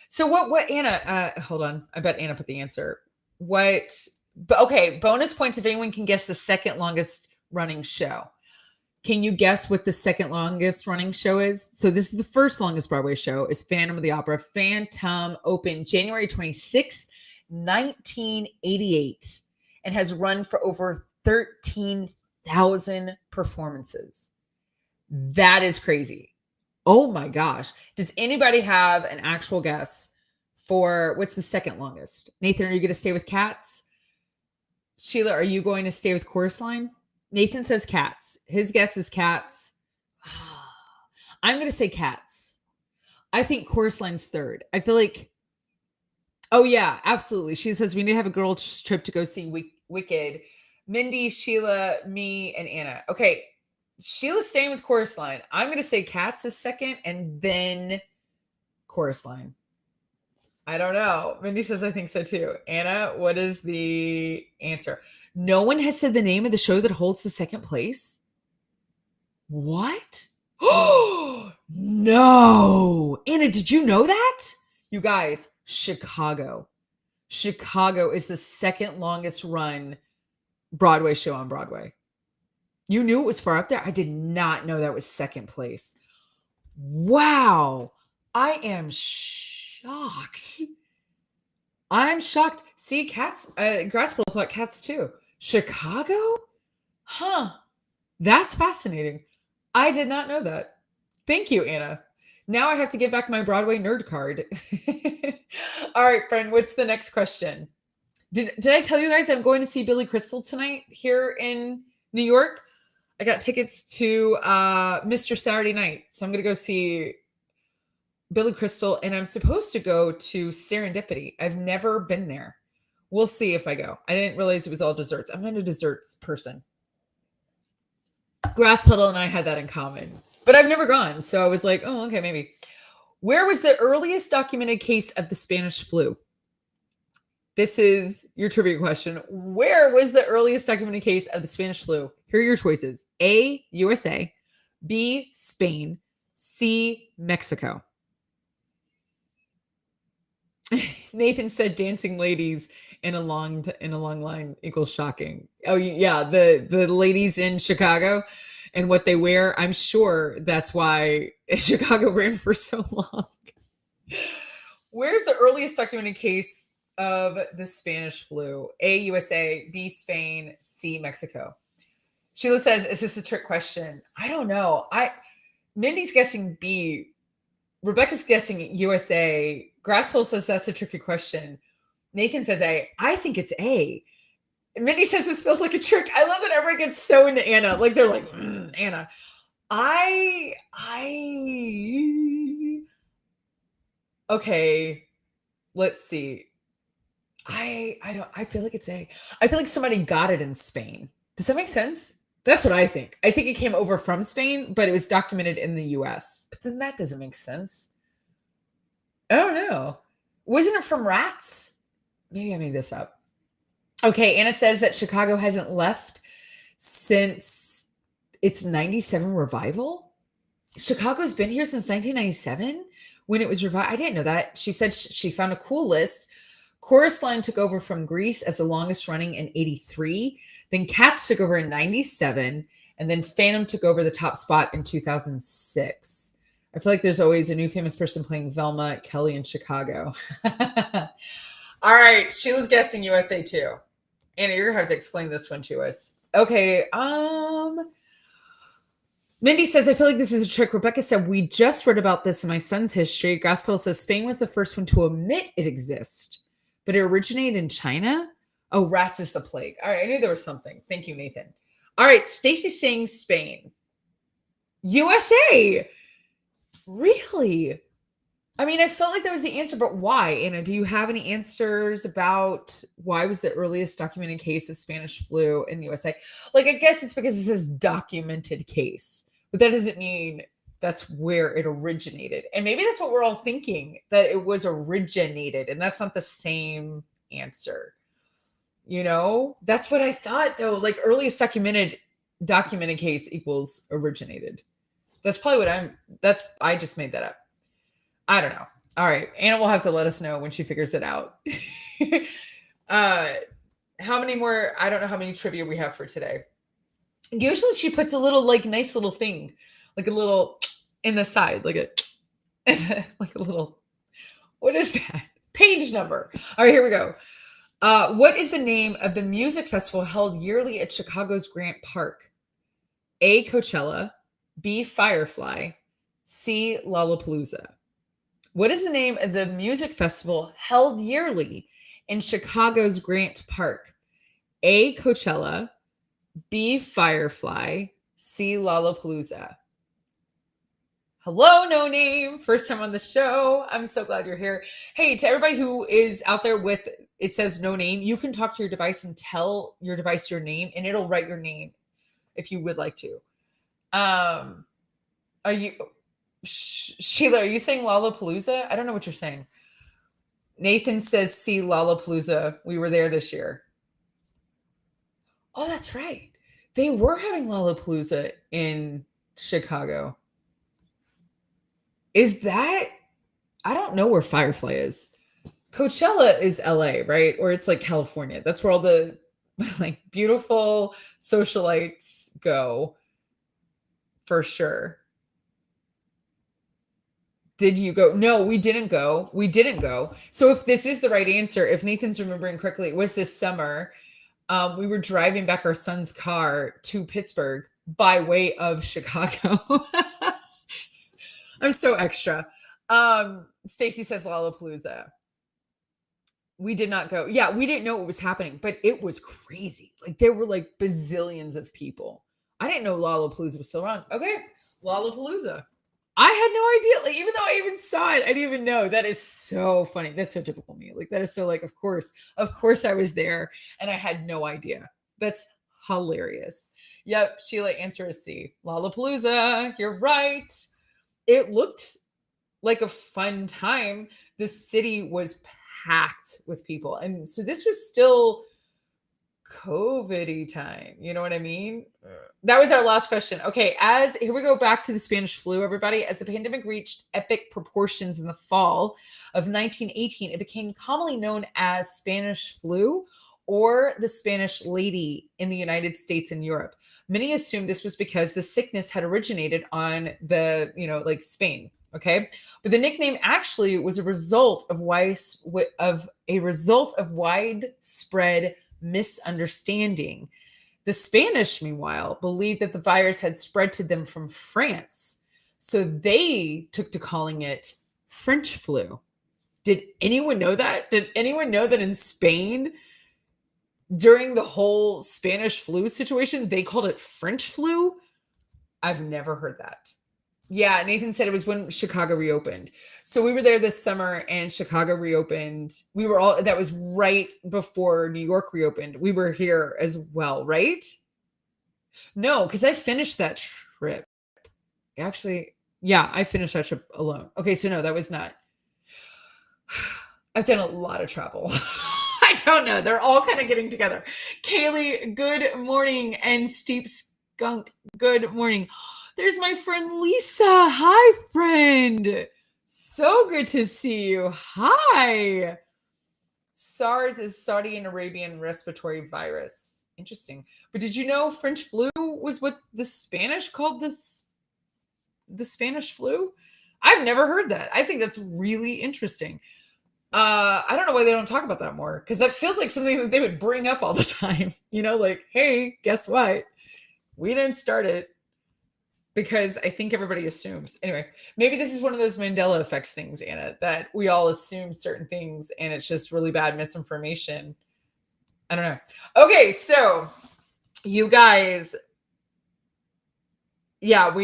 S1: So what Anna, hold on. I bet Anna put the answer. Okay, bonus points if anyone can guess the second longest running show. Can you guess what the second longest running show is? So this is the first longest Broadway show is Phantom of the Opera. Phantom opened January 26th, 1988 and has run for over 13,000 performances. That is crazy. Oh my gosh. Does anybody have an actual guess for what's the second longest? Nathan, are you going to stay with Cats? Sheila, are you going to stay with Chorus Line? Nathan says Cats. His guess is Cats. I'm going to say Cats. I think Chorus Line's third. I feel like, oh yeah, absolutely. She says we need to have a girls trip to go see Wicked. Mindy, Sheila, me, and Anna. Okay. Sheila's staying with Chorus Line. I'm going to say Cats is second and then Chorus Line. I don't know. Mindy says I think so too. Anna, what is the answer? No one has said the name of the show that holds the second place. What? Oh, no. Anna, did you know that? You guys, Chicago. Chicago is the second longest run Broadway show on Broadway. You knew it was far up there? I did not know that was second place. Wow. I am shocked. I'm shocked. See, Cats, Graspel thought Cats too. Chicago? Huh. That's fascinating. I did not know that. Thank you, Anna. Now I have to give back my Broadway nerd card. All right, friend, what's the next question? Did I tell you guys I'm going to see Billy Crystal tonight here in New York? I got tickets to Mr. Saturday Night. So I'm going to go see Billy Crystal, and I'm supposed to go to Serendipity. I've never been there. We'll see if I go. I didn't realize it was all desserts. I'm not a desserts person. Grass Puddle and I had that in common, but I've never gone. So I was like, oh, okay, maybe. Where was the earliest documented case of the Spanish flu? This is your trivia question. Where was the earliest documented case of the Spanish flu? Here are your choices. A, USA, B, Spain, C, Mexico. Nathan said dancing ladies in a long line equals shocking. Oh yeah, the ladies in Chicago and what they wear. I'm sure that's why Chicago ran for so long. Where's the earliest documented case of the Spanish flu? A, USA, B, Spain, C, Mexico. Sheila says, is this a trick question? I don't know. Mindy's guessing B. Rebecca's guessing USA. Grasshole says that's a tricky question. Nathan says A. I think it's A. Mindy says this feels like a trick. I love that everyone gets so into Anna. Like they're like, Anna. Okay. Let's see. I feel like it's A. I feel like somebody got it in Spain. Does that make sense? That's what I think. I think it came over from Spain, but it was documented in the US. But then that doesn't make sense. I don't know. Wasn't it from rats? Maybe I made this up. Okay, Anna says that Chicago hasn't left since its 97 revival. Chicago's been here since 1997 when it was revived. I didn't know that. She said she found a cool list. Chorus Line took over from Grease as the longest running in 83. Then Cats took over in 97. And then Phantom took over the top spot in 2006. I feel like there's always a new famous person playing Velma Kelly in Chicago. All right. Sheila's guessing USA too. Anna, you're going to have to explain this one to us. Okay. Mindy says, I feel like this is a trick. Rebecca said, we just read about this in my son's history. Graspel says, Spain was the first one to admit it exists, but it originated in China. Oh, rats is the plague. All right. I knew there was something. Thank you, Nathan. All right. Stacy's saying Spain. USA. Really? I mean, I felt like that was the answer, but why? Anna, do you have any answers about why was the earliest documented case of Spanish flu in the USA? Like, I guess it's because it says documented case, but that doesn't mean that's where it originated. And maybe that's what we're all thinking, that it was originated, and that's not the same answer. You know, that's what I thought though. Like earliest documented case equals originated. That's probably what I just made that up. I don't know. All right. Anna will have to let us know when she figures it out. How many more? I don't know how many trivia we have for today. Usually she puts a little like nice little thing, like a little in the side, like a little, what is that? Page number. All right, here we go. What is the name of the music festival held yearly at Chicago's Grant Park? A, Coachella, B, Firefly, C, Lollapalooza. What is the name of the music festival held yearly in Chicago's Grant Park? A, Coachella, B, Firefly, C, Lollapalooza. Hello, No Name. First time on the show. I'm so glad you're here. Hey, to everybody who is out there with, it says no name, you can talk to your device and tell your device your name, and it'll write your name if you would like to. Are you... Sheila, are you saying Lollapalooza? I don't know what you're saying. Nathan says, see Lollapalooza. We were there this year. Oh, that's right. They were having Lollapalooza in Chicago. Is that... I don't know where Firefly is. Coachella is LA, right? Or it's like California. That's where all the like beautiful socialites go. For sure. Did you go? No, we didn't go. So if this is the right answer, if Nathan's remembering correctly, it was this summer. We were driving back our son's car to Pittsburgh by way of Chicago. I'm so extra. Stacy says Lollapalooza. We did not go. Yeah, we didn't know what was happening, but it was crazy. Like there were like bazillions of people. I didn't know Lollapalooza was still around. Okay, Lollapalooza. I had no idea. Like, even though I even saw it, I didn't even know. That is so funny. That's so typical me. Like, that is so like, of course I was there and I had no idea. That's hilarious. Yep, Sheila, answer is C. Lollapalooza. You're right. It looked like a fun time. The city was packed with people. And so this was still COVID-y time. You know what I mean? That was our last question. Okay, as here we go back to the Spanish flu, everybody. As the pandemic reached epic proportions in the fall of 1918, it became commonly known as Spanish flu or the Spanish lady in the United States and Europe. Many assumed this was because the sickness had originated on the, like Spain. Okay, but the nickname actually was a result of widespread misunderstanding. The Spanish, meanwhile, believed that the virus had spread to them from France, so they took to calling it French flu. Did anyone know that? Did anyone know that in Spain, during the whole Spanish flu situation, they called it French flu? I've never heard that. Yeah, Nathan said it was when Chicago reopened. So we were there this summer and Chicago reopened. That was right before New York reopened. We were here as well, right? No, because I finished that trip. Actually, yeah, I finished that trip alone. Okay, so no, that was not. I've done a lot of travel. I don't know. They're all kind of getting together. Kaylee, good morning. And Steep Skunk, good morning. There's my friend Lisa. Hi, friend. So good to see you. Hi. SARS is Saudi and Arabian respiratory virus. Interesting. But did you know French flu was what the Spanish called the Spanish flu? I've never heard that. I think that's really interesting. I don't know why they don't talk about that more, because that feels like something that they would bring up all the time. Like, hey, guess what? We didn't start it. Because I think everybody assumes. Anyway, maybe this is one of those Mandela effects things, Anna, that we all assume certain things and it's just really bad misinformation. I don't know. Okay, so you guys, that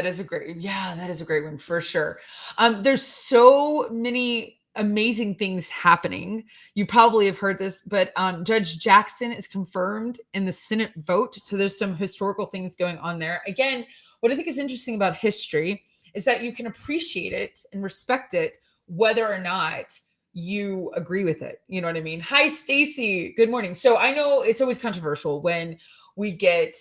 S1: is a great one for sure. There's so many amazing things happening. You probably have heard this, but Judge Jackson is confirmed in the Senate vote. So there's some historical things going on there. Again, what I think is interesting about history is that you can appreciate it and respect it whether or not you agree with it. You know what I mean? Hi, Stacy. Good morning. So I know it's always controversial when we get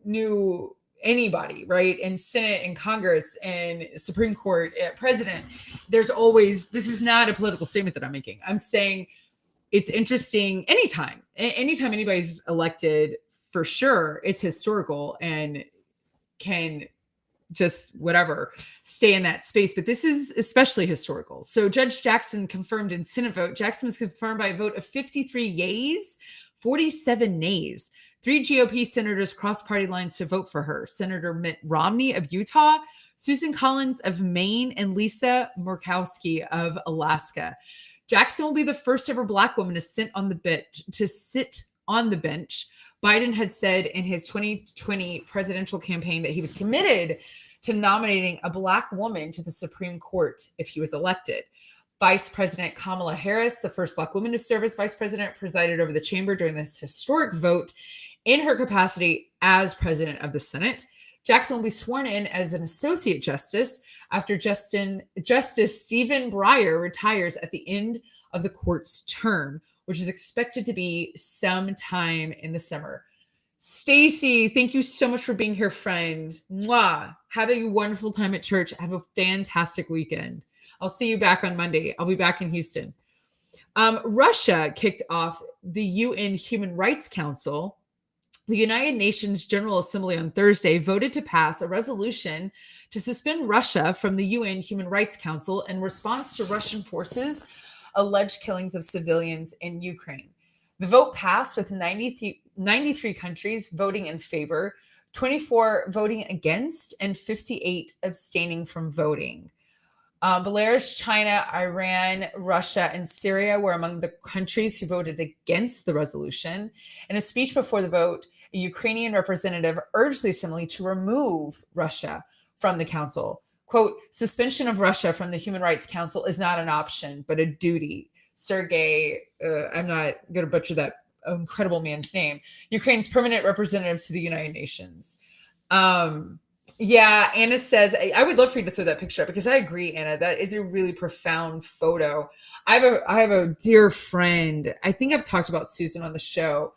S1: new anybody, right? In Senate and Congress and Supreme Court, president, there's always, this is not a political statement that I'm making. I'm saying it's interesting anytime anybody's elected, for sure, it's historical and can just whatever stay in that space. But this is especially historical. So Judge Jackson confirmed in Senate vote. Jackson was confirmed by a vote of 53 yeas, 47 nays. 3 GOP senators crossed party lines to vote for her. Senator Mitt Romney of Utah, Susan Collins of Maine, and Lisa Murkowski of Alaska. Jackson will be the first ever Black woman to sit on the bench. Biden had said in his 2020 presidential campaign that he was committed to nominating a Black woman to the Supreme Court if he was elected. Vice President Kamala Harris, the first Black woman to serve as vice president, presided over the chamber during this historic vote in her capacity as president of the Senate. Jackson will be sworn in as an associate justice after Justice Stephen Breyer retires at the end of the court's term, which is expected to be sometime in the summer. Stacy, thank you so much for being here, friend. Mwah. Have a wonderful time at church. Have a fantastic weekend. I'll see you back on Monday. I'll be back in Houston. Russia kicked off the UN Human Rights Council. The United Nations General Assembly on Thursday voted to pass a resolution to suspend Russia from the UN Human Rights Council in response to Russian forces' alleged killings of civilians in Ukraine. The vote passed with 93 countries voting in favor, 24 voting against, and 58 abstaining from voting. Belarus, China, Iran, Russia, and Syria were among the countries who voted against the resolution. In a speech before the vote, a Ukrainian representative urged the assembly to remove Russia from the council. Quote, suspension of Russia from the Human Rights Council is not an option, but a duty. Sergei, I'm not going to butcher that incredible man's name, Ukraine's permanent representative to the United Nations. Yeah, Anna says, I would love for you to throw that picture up because I agree, Anna. That is a really profound photo. I have a dear friend. I think I've talked about Susan on the show,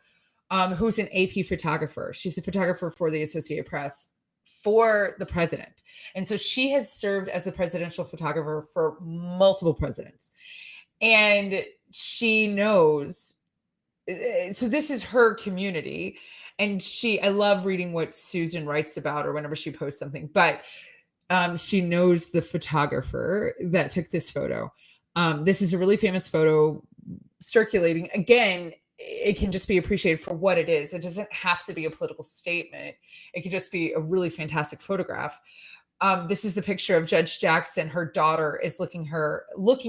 S1: who's an AP photographer. She's a photographer for the Associated Press for the president. And so she has served as the presidential photographer for multiple presidents. And she knows, so this is her community. And I love reading what Susan writes about or whenever she posts something, but she knows the photographer that took this photo. This is a really famous photo circulating. Again, it can just be appreciated for what it is. It doesn't have to be a political statement. It could just be a really fantastic photograph. This is a picture of Judge Jackson. Her daughter is looking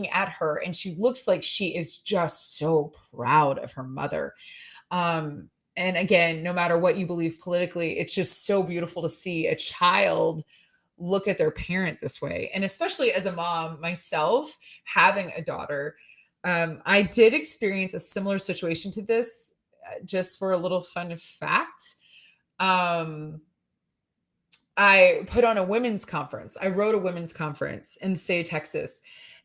S1: at her, and she looks like she is just so proud of her mother. And again, no matter what you believe politically, it's just so beautiful to see a child look at their parent this way. And especially as a mom myself, having a daughter, I did experience a similar situation to this. Just for a little fun fact, I put on a women's conference. I wrote a women's conference in the state of Texas.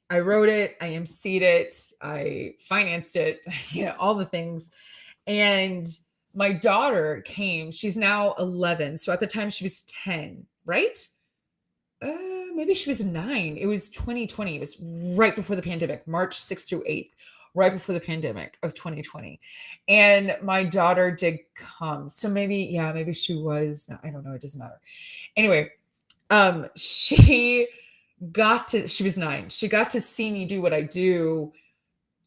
S1: I wrote it, I emceed it, I financed it, all the things. And my daughter came. She's now 11. So at the time she was 10, right? Maybe she was 9. It was 2020. It was right before the pandemic, March 6th through 8th, right before the pandemic of 2020. And my daughter did come. So maybe she was, I don't know. It doesn't matter. Anyway, she was 9. She got to see me do what I do.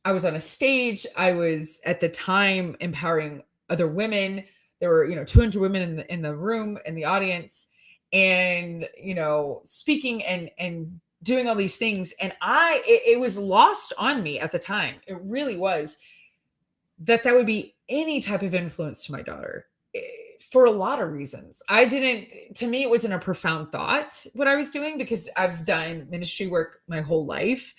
S1: I was on a stage. I was at the time empowering other women. There were, 200 women in the room, in the audience, and, speaking and doing all these things. And it was lost on me at the time. It really was that would be any type of influence to my daughter for a lot of reasons. To me, it wasn't a profound thought what I was doing because I've done ministry work my whole life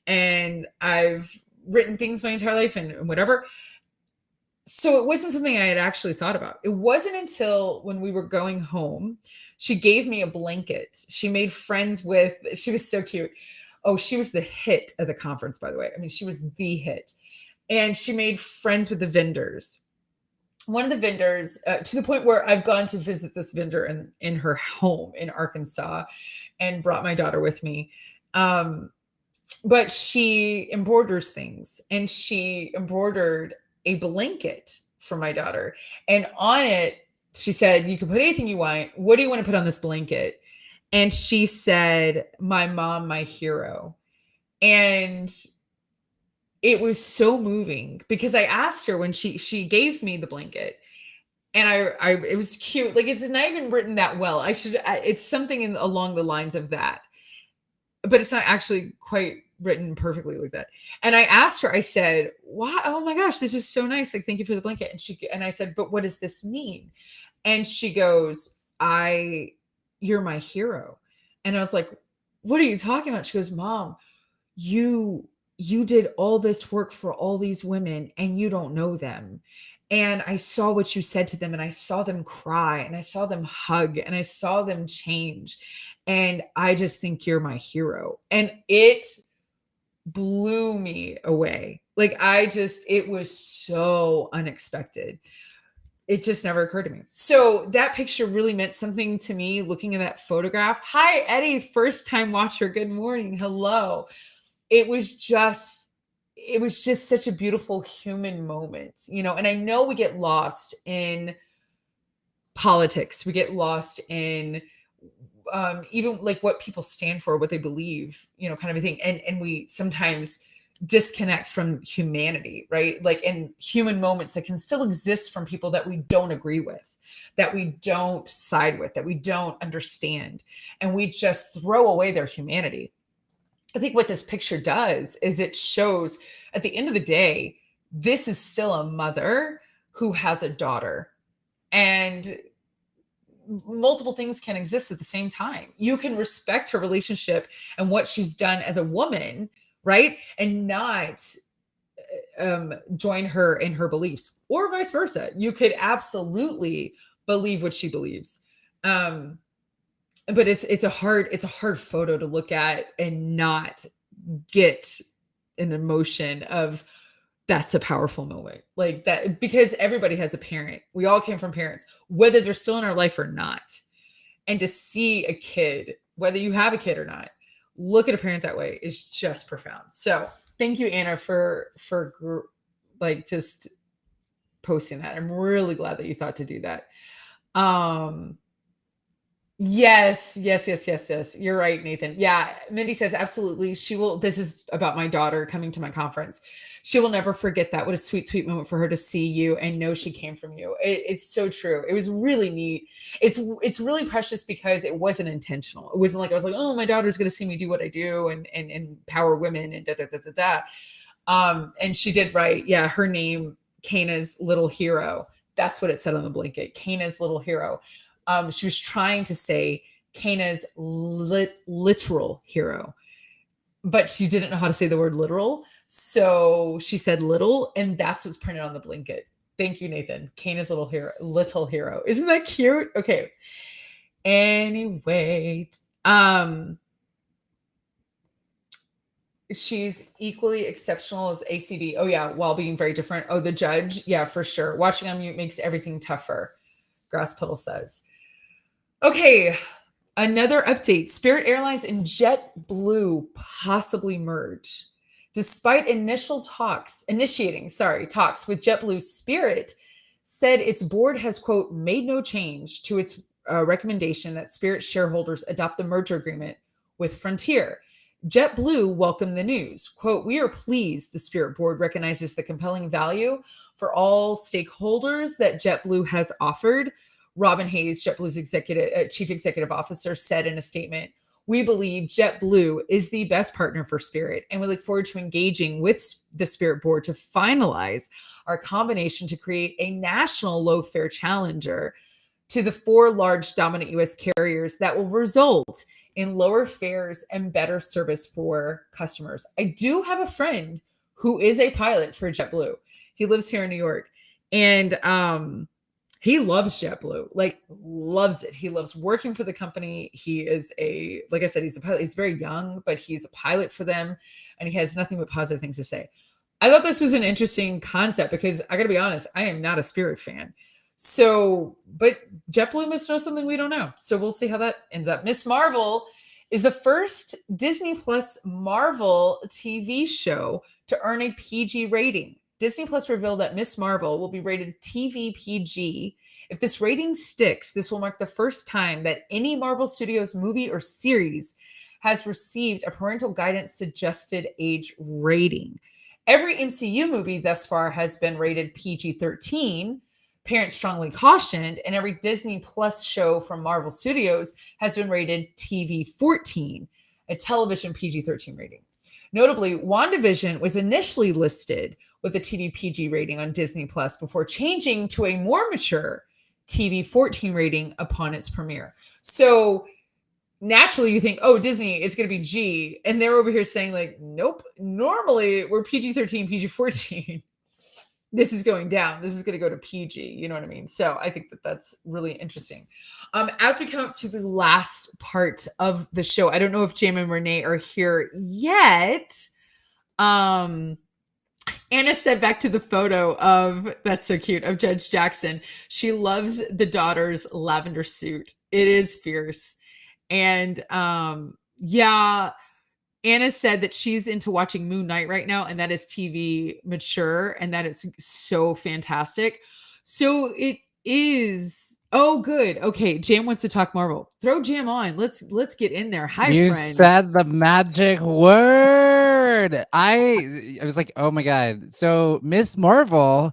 S1: and I've written things my entire life and whatever. So it wasn't something I had actually thought about. It wasn't until when we were going home, she gave me a blanket. She made friends she was so cute. Oh, she was the hit of the conference, by the way. I mean, she was the hit. And she made friends with the vendors. One of the vendors, to the point where I've gone to visit this vendor in her home in Arkansas and brought my daughter with me. But she embroiders things, and she embroidered a blanket for my daughter. And on it, she said, you can put anything you want. What do you want to put on this blanket? And she said, my mom, my hero. And it was so moving because I asked her when she gave me the blanket, and it was cute. Like, it's not even written that well. It's something along the lines of that, but it's not actually quite written perfectly like that. And I asked her, I said, wow, oh my gosh, this is so nice. Like, thank you for the blanket. And I said, but what does this mean? And she goes, you're my hero. And I was like, what are you talking about? She goes, Mom, you did all this work for all these women and you don't know them. And I saw what you said to them, and I saw them cry, and I saw them hug, and I saw them change. And I just think you're my hero. And it blew me away. Like, it was so unexpected. It just never occurred to me. So that picture really meant something to me, looking at that photograph. Hi, Eddie, first time watcher. Good morning. Hello. It was just such a beautiful human moment, and I know we get lost in politics. We get lost in even like what people stand for, what they believe, kind of a thing. And we sometimes disconnect from humanity, right? Like, in human moments that can still exist from people that we don't agree with, that we don't side with, that we don't understand. And we just throw away their humanity. I think what this picture does is it shows at the end of the day, this is still a mother who has a daughter. And multiple things can exist at the same time. You can respect her relationship and what she's done as a woman, right? And not join her in her beliefs, or vice versa. You could absolutely believe what she believes. Um, but it's a hard photo to look at and not get an emotion of that's a powerful moment like that, because everybody has a parent. We all came from parents, whether they're still in our life or not. And to see a kid, whether you have a kid or not, look at a parent that way is just profound. So thank you, Anna, for like just posting that. I'm really glad that you thought to do that. um Yes. You're right, Nathan. Yeah, Mindy says absolutely. She will. This is about my daughter coming to my conference. She will never forget that. What a sweet, sweet moment for her to see you and know she came from you. It's so true. It was really neat. It's really precious because it wasn't intentional. It wasn't like I was like, oh, my daughter's going to see me do what I do and empower women and da da da da da. And she did write, yeah, her name, Kana's little hero. That's what it said on the blanket. Kana's little hero. She was trying to say Kana's literal hero, but she didn't know how to say the word literal. So she said little, and that's what's printed on the blanket. Thank you, Nathan. Kana's little hero, little hero. Isn't that cute? Okay. Anyway, she's equally exceptional as ACB. Oh yeah, while being very different. Oh, the judge. Yeah, for sure. Watching on mute makes everything tougher. Grass Puddle says. Okay, another update. Spirit Airlines and JetBlue possibly merge. Despite initiating talks with JetBlue, Spirit said its board has, quote, made no change to its recommendation that Spirit shareholders adopt the merger agreement with Frontier. JetBlue welcomed the news. Quote, we are pleased the Spirit board recognizes the compelling value for all stakeholders that JetBlue has offered. Robin Hayes, JetBlue's chief executive officer, said in a statement, we believe JetBlue is the best partner for Spirit, and we look forward to engaging with the Spirit board to finalize our combination to create a national low-fare challenger to the 4 large dominant U.S. carriers that will result in lower fares and better service for customers. I do have a friend who is a pilot for JetBlue. He lives here in New York, and he loves JetBlue, like loves it. He loves working for the company. He is like I said, he's a pilot. He's very young, but he's a pilot for them, and he has nothing but positive things to say. I thought this was an interesting concept because I got to be honest, I am not a Spirit fan. So, but JetBlue must know something we don't know. So we'll see how that ends up. Miss Marvel is the first Disney Plus Marvel TV show to earn a PG rating. Disney Plus revealed that Miss Marvel will be rated TV PG. If this rating sticks, this will mark the first time that any Marvel Studios movie or series has received a parental guidance suggested age rating. Every MCU movie thus far has been rated PG-13, parents strongly cautioned, and every Disney Plus show from Marvel Studios has been rated TV-14, a television PG-13 rating. Notably, WandaVision was initially listed with a TV PG rating on Disney Plus before changing to a more mature TV 14 rating upon its premiere. So naturally you think, oh, Disney, it's going to be G. And they're over here saying like, nope, normally we're PG-13, PG-14. This is going down. This is going to go to PG. You know what I mean? So I think that that's really interesting. As we come up to the last part of the show, I don't know if Jam and Renee are here yet. Anna said back to the photo of, that's so cute, of Judge Jackson. She loves the daughter's lavender suit. It is fierce. And yeah, Anna said that she's into watching Moon Knight right now, and that is TV mature, and that is so fantastic. So it is. Oh, good. Okay, Jam wants to talk Marvel. Throw Jam on. Let's get in there. Hi,
S2: You
S1: friend.
S2: said the magic word. I was like, oh my god. So Miss Marvel,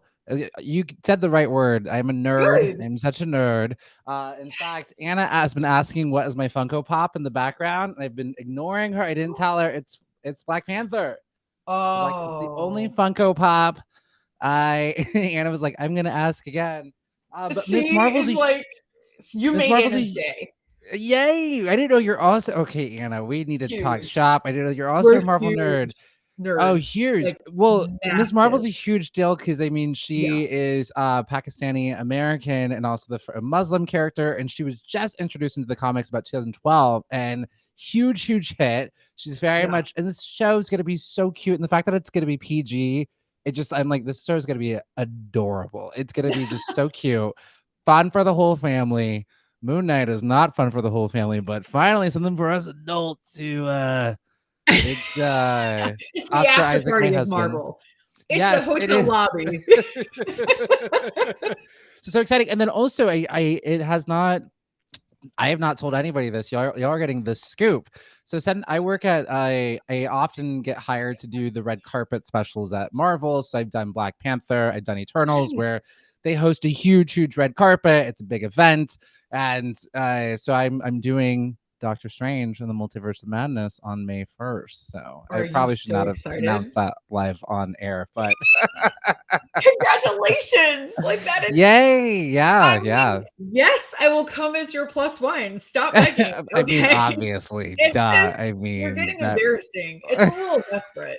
S2: you said the right word. I'm a nerd.
S1: Good.
S2: I'm such a nerd. In fact,
S1: Yes.
S2: Anna has been asking what is my Funko Pop in the background, and I've been ignoring her. I didn't tell her it's It's Black Panther. It's the only
S1: Oh,
S2: Funko Pop. Anna was like, I'm gonna ask again. But Miss
S1: she
S2: Marvel's
S1: is
S2: a
S1: like, you
S2: Miss
S1: made
S2: Marvel's
S1: Anna's
S2: a
S1: day.
S2: yay! I didn't know you're also okay, Anna. We need to talk
S1: Huge.
S2: shop. I didn't know you're also
S1: We're
S2: a Marvel nerd.
S1: huge
S2: Oh,
S1: nerds,
S2: huge.
S1: like
S2: Well, Miss
S1: massive.
S2: Marvel's a huge deal because I mean
S1: Yeah,
S2: she is Pakistani American and also a Muslim character, and she was just introduced into the comics about 2012 and huge hit. She's very
S1: yeah.
S2: much and this show is gonna be so cute, and the fact that it's gonna be PG, I'm like this show is gonna be adorable. It's gonna be just so cute, fun for the whole family. Moon Knight is not fun for the whole family, but finally something for us adults to it's
S1: It's the
S2: Oscar
S1: after
S2: Isaac, my
S1: party of
S2: husband.
S1: Marvel. It's the
S2: Yes, it
S1: hotel
S2: is.
S1: lobby.
S2: So exciting. And then also I have not told anybody this. Y'all are getting the scoop. So I work at I often get hired to do the red carpet specials at Marvel. So I've done Black Panther, I've done Eternals,
S1: Nice.
S2: where they host a huge red carpet. It's a big event, and so I'm doing Doctor Strange and the Multiverse of Madness on May 1st. So I
S1: Are you
S2: probably should
S1: so
S2: not have
S1: excited?
S2: announced that live on air, but
S1: Congratulations! Like that is
S2: yay!
S1: I
S2: Yeah,
S1: mean,
S2: yeah.
S1: yes, I will come as your plus one. Stop begging,
S2: I mean,
S1: okay?
S2: obviously,
S1: It's
S2: duh.
S1: just
S2: I
S1: you're
S2: mean
S1: getting
S2: that.
S1: embarrassing. It's a little desperate.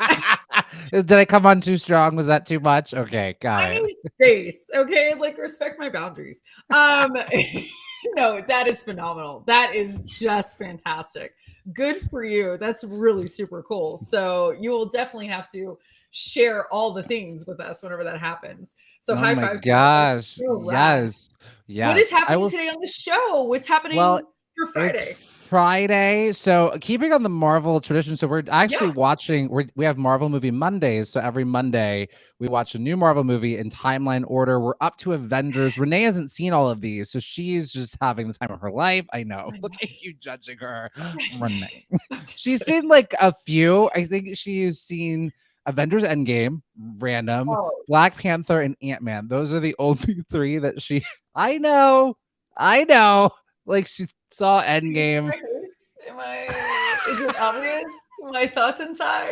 S2: Did I come on too strong? Was that too much? Okay, got
S1: I
S2: it.
S1: need space, okay? Like respect my boundaries. Um no, that is phenomenal. That is just fantastic. Good for you. That's really super cool. So you will definitely have to share all the things with us whenever that happens. So
S2: Oh
S1: high
S2: my
S1: five to you. That's
S2: gosh.
S1: so rad.
S2: Yes.
S1: What is
S2: Yes.
S1: happening today on the show? What's
S2: Well,
S1: happening for
S2: it's
S1: Friday?
S2: Friday. So keeping on the Marvel tradition. So we're actually
S1: Yeah.
S2: watching, we have Marvel movie Mondays. So every Monday we watch a new Marvel movie in timeline order. We're up to Avengers. Renee hasn't seen all of these. So she's just having the time of her life. I know. Look at you judging her, Renee.
S1: I'm just
S2: She's
S1: kidding.
S2: seen like a few. I think she's seen Avengers Endgame, random,
S1: Oh,
S2: Black Panther, and Ant-Man. Those are the only three that she I know. I know. Like she saw
S1: can you see
S2: Endgame,
S1: my face? Is it obvious? My thoughts inside.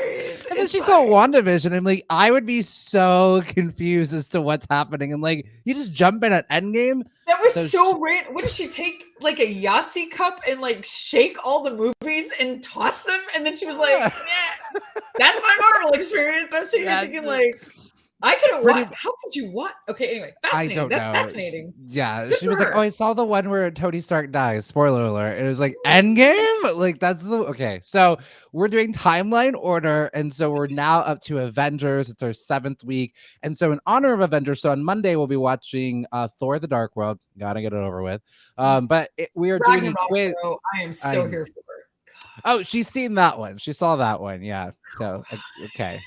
S2: and then
S1: It's
S2: she saw
S1: fine.
S2: WandaVision. I'm like, I would be so confused as to what's happening. And like, you just jump in at Endgame.
S1: That was
S2: So
S1: so random. What did she take like a Yahtzee cup and like shake all the movies and toss them? And then she was like, "Yeah, that's my Marvel experience." I was sitting here
S2: that's
S1: thinking, like, I could have
S2: pretty.
S1: what? How could you what? Okay, anyway,
S2: I
S1: fascinating.
S2: don't
S1: That's
S2: know.
S1: fascinating.
S2: Yeah,
S1: Good
S2: she
S1: for
S2: was like, "Oh,
S1: her.
S2: I saw the one where Tony Stark dies." Spoiler alert. And it was like Endgame. Like that's the okay. So we're doing timeline order, and so we're now up to Avengers. It's our 7th week, and so in honor of Avengers, so on Monday we'll be watching Thor: The Dark World. Gotta get it over with. We are doing a
S1: Ragnarok,
S2: quiz.
S1: bro. I am
S2: I
S1: so here for it.
S2: Oh, she's seen that one. She saw that one. Yeah. So okay.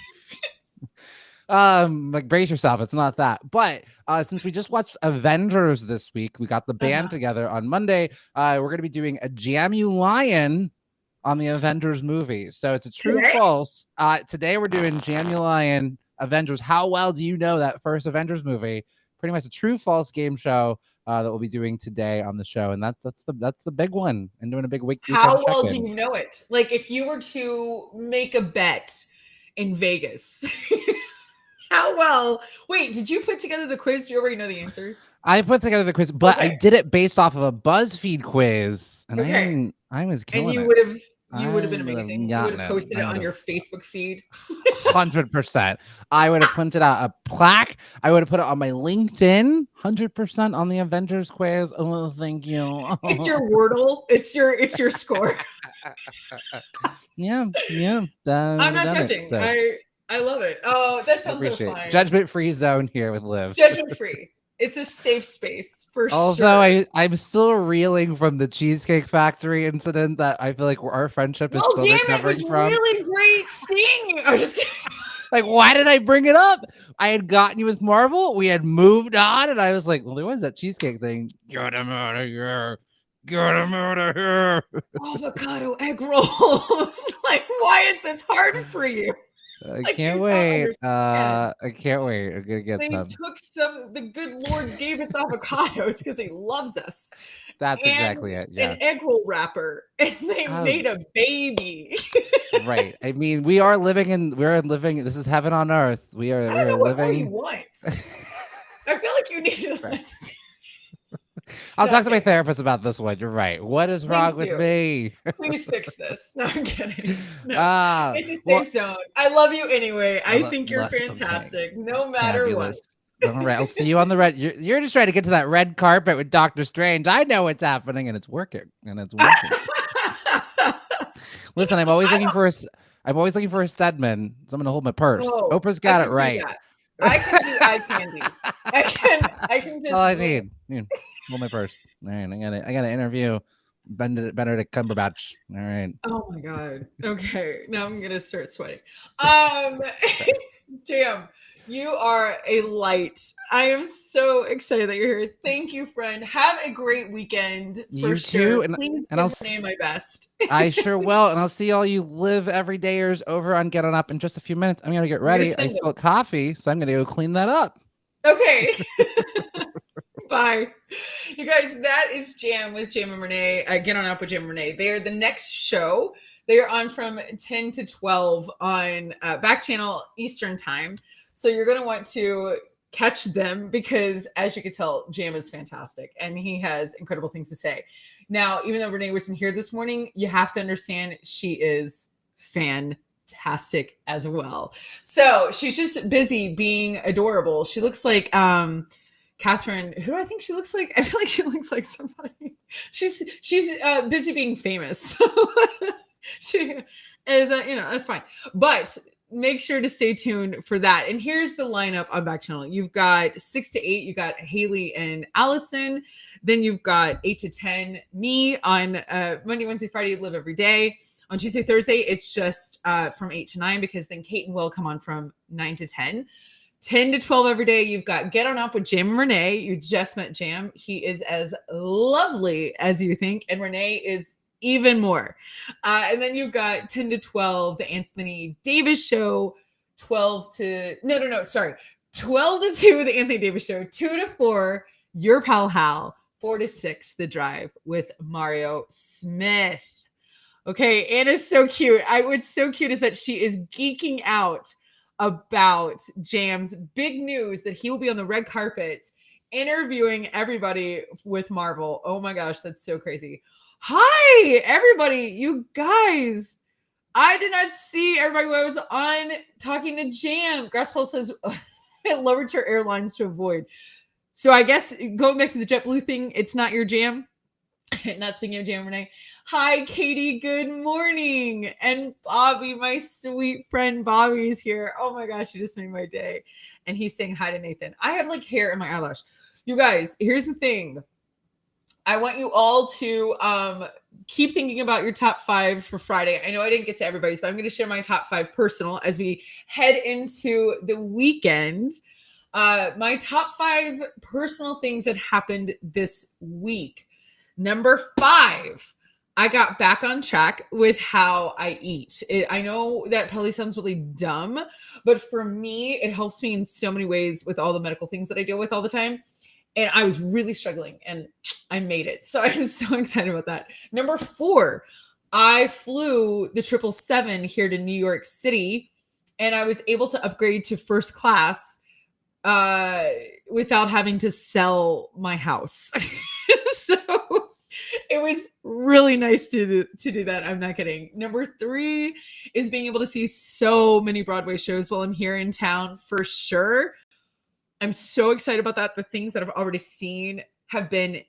S2: Like brace yourself, it's not that. But since we just watched Avengers this week, we got the band
S1: Uh-huh.
S2: together on Monday. We're gonna be doing a Jam You Lion on the Avengers movie. So it's a true
S1: Today?
S2: false. Today we're doing Jam You Lion Avengers. How well do you know that first Avengers movie? Pretty much a true false game show that we'll be doing today on the show, and that's the big one, and doing a big weekend
S1: How well do
S2: check-in.
S1: you know it? Like if you were to make a bet in Vegas, how well? Wait, did you put together the quiz? Do you already know the answers?
S2: I put together the quiz, but I
S1: Okay.
S2: did it based off of a BuzzFeed quiz, and
S1: Okay.
S2: I was
S1: And
S2: killing
S1: you
S2: it.
S1: would have you would
S2: I
S1: have been
S2: would have
S1: amazing. You would
S2: gotten
S1: have
S2: it.
S1: posted
S2: I
S1: it
S2: would
S1: on
S2: have
S1: your Facebook feed.
S2: 100%. I would have printed out a plaque. I would have put it on my LinkedIn. 100% on the Avengers quiz. Oh, thank you.
S1: It's your Wordle. It's your score.
S2: Yeah, yeah.
S1: I'm
S2: Would have
S1: not
S2: done it.
S1: judging.
S2: So
S1: I love it. Oh, that
S2: I
S1: sounds so
S2: appreciate it.
S1: fun.
S2: Judgment free zone here with Liv.
S1: Judgment free. It's a safe space for
S2: Although
S1: sure.
S2: I'm still reeling from the Cheesecake Factory incident that I feel like our friendship is
S1: Well,
S2: still
S1: damn, it
S2: recovering
S1: was
S2: from.
S1: really great seeing you. I'm just kidding.
S2: Like, why did I bring it up? I had gotten you with Marvel. We had moved on, and I was like, well, there was that cheesecake thing. Get him out of here. Get him out of here.
S1: Avocado egg rolls. Like, why is this hard for you?
S2: I
S1: Like,
S2: can't
S1: you don't
S2: wait.
S1: understand.
S2: I can't wait. I'm gonna get
S1: They
S2: some.
S1: took some, the good Lord gave us avocados because he loves us,
S2: That's
S1: and
S2: exactly it.
S1: an
S2: Yes.
S1: egg roll wrapper, and they
S2: Oh,
S1: made a baby.
S2: right. I mean, we're living. This is heaven on earth.
S1: I
S2: We
S1: don't
S2: are
S1: know what more you
S2: living.
S1: want. I feel like you need to
S2: Right.
S1: like,
S2: I'll
S1: no,
S2: talk
S1: I'm
S2: to my
S1: kidding.
S2: therapist about this one. You're right. What is
S1: Please
S2: wrong with
S1: do.
S2: me?
S1: Please fix this. No, I'm kidding. No,
S2: Ah,
S1: it's a
S2: well,
S1: safe zone. I love you anyway. I think you're
S2: okay.
S1: fantastic, no matter what.
S2: Fabulous. All right, I'll see you on the red. You're just trying to get to that red carpet with Doctor Strange. I know what's happening, and it's working. And it's working. Listen, I'm always looking for a Stedman. Someone to hold my purse.
S1: Oh,
S2: Oprah's
S1: I
S2: got it
S1: can do
S2: right.
S1: that. I can do eye candy. I can
S2: All
S1: just
S2: I
S1: blink.
S2: need. Hold my purse. All right, I gotta interview Benedict Cumberbatch. All right.
S1: Oh my God. Okay. Now I'm gonna start sweating. Um Jam, you are a light. I am so excited that you're here. Thank you, friend. Have a great weekend for
S2: You
S1: sure.
S2: too,
S1: Please
S2: and
S1: give Renee my best.
S2: I sure will, and I'll see all you live everydayers over on Get On Up in just a few minutes. I'm gonna get
S1: I'm gonna
S2: ready. I
S1: send them.
S2: spilled coffee, so I'm gonna go clean that up.
S1: Okay. Bye. You guys, that is Jam with Jam and Renee. Get on up with Jam and Renee. They're the next show. They are on from 10 to 12 on Backchannel Eastern Time. So you're going to want to catch them because, as you can tell, Jam is fantastic and he has incredible things to say. Now, even though Renee wasn't here this morning, you have to understand she is fantastic as well. So she's just busy being adorable. She looks like Catherine, who do I think she looks like? I feel like she looks like somebody. She's busy being famous. She is, that's fine. But make sure to stay tuned for that. And here's the lineup on Backchannel. You've got 6 to 8. You got Haley and Allison. Then you've got 8 to 10. Me on Monday, Wednesday, Friday. Live Every Day. On Tuesday, Thursday, it's just from 8 to 9 because then Kate and Will come on from 9 to 10. 10 to 12 every day. You've got Get On Up with Jam and Renee. You just met Jam. He is as lovely as you think, and Renee is even more. And then you've got 10 to 12, the Anthony Davis Show. 12 to, no, sorry. 12 to 2, the Anthony Davis Show. 2 to 4, Your Pal Hal. 4 to 6, The Drive with Mario Smith. Okay, Anna's so cute. What's so cute is that she is geeking out about Jam's big news that he will be on the red carpet interviewing everybody with Marvel. Oh my gosh, that's so crazy. Hi, everybody. You guys. I did not see everybody when I was on talking to Jam. Grasspole says lowered your airlines to avoid. So I guess going back to the JetBlue thing, it's not your jam. Not speaking of Jam Renee. Hi, Katie. Good morning. And Bobby, my sweet friend Bobby is here. Oh my gosh, you just made my day. And he's saying hi to Nathan. I have like hair in my eyelash. You guys, here's the thing. I want you all to keep thinking about your top 5 for Friday. I know I didn't get to everybody's, but I'm going to share my top 5 personal as we head into the weekend. My top 5 personal things that happened this week. Number 5, I got back on track with how I eat. I know that probably sounds really dumb, but for me, it helps me in so many ways with all the medical things that I deal with all the time. And I was really struggling and I made it. So I'm so excited about that. Number 4, I flew the 777 here to New York City and I was able to upgrade to first class without having to sell my house. So it was really nice to do that. I'm not kidding. Number 3 is being able to see so many Broadway shows while I'm here in town for sure. I'm so excited about that. The things that I've already seen have been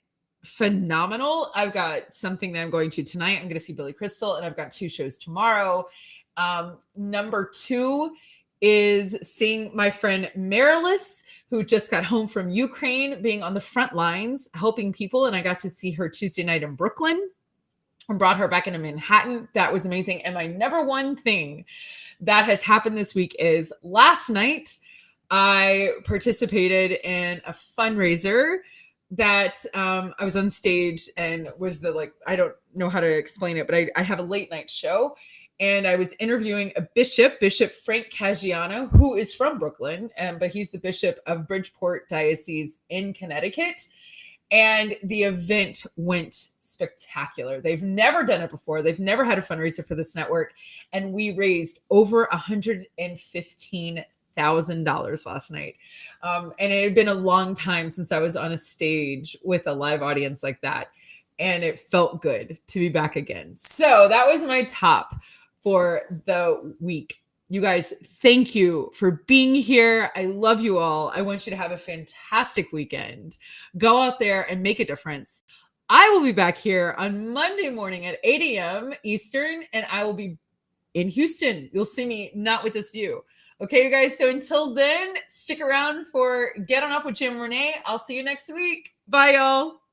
S1: phenomenal. I've got something that I'm going to tonight. I'm going to see Billy Crystal, and I've got 2 shows tomorrow. Number 2 is seeing my friend Marilis, who just got home from Ukraine, being on the front lines, helping people. And I got to see her Tuesday night in Brooklyn and brought her back into Manhattan. That was amazing. And my number 1 thing that has happened this week is last night, I participated in a fundraiser that I was on stage and was I don't know how to explain it, but I have a late night show. and I was interviewing a bishop, Bishop Frank Caggiano, who is from Brooklyn, but he's the bishop of Bridgeport Diocese in Connecticut. And the event went spectacular. They've never done it before. They've never had a fundraiser for this network. And we raised over $115,000 last night. And it had been a long time since I was on a stage with a live audience like that. And it felt good to be back again. So that was my top for the week. You guys, thank you for being here. I love you all. I want you to have a fantastic weekend. Go out there and make a difference. I will be back here on Monday morning at 8 a.m. Eastern, and I will be in Houston. You'll see me not with this view. Okay, you guys. So until then, stick around for Get On Up with Jim and Renee. I'll see you next week. Bye, y'all.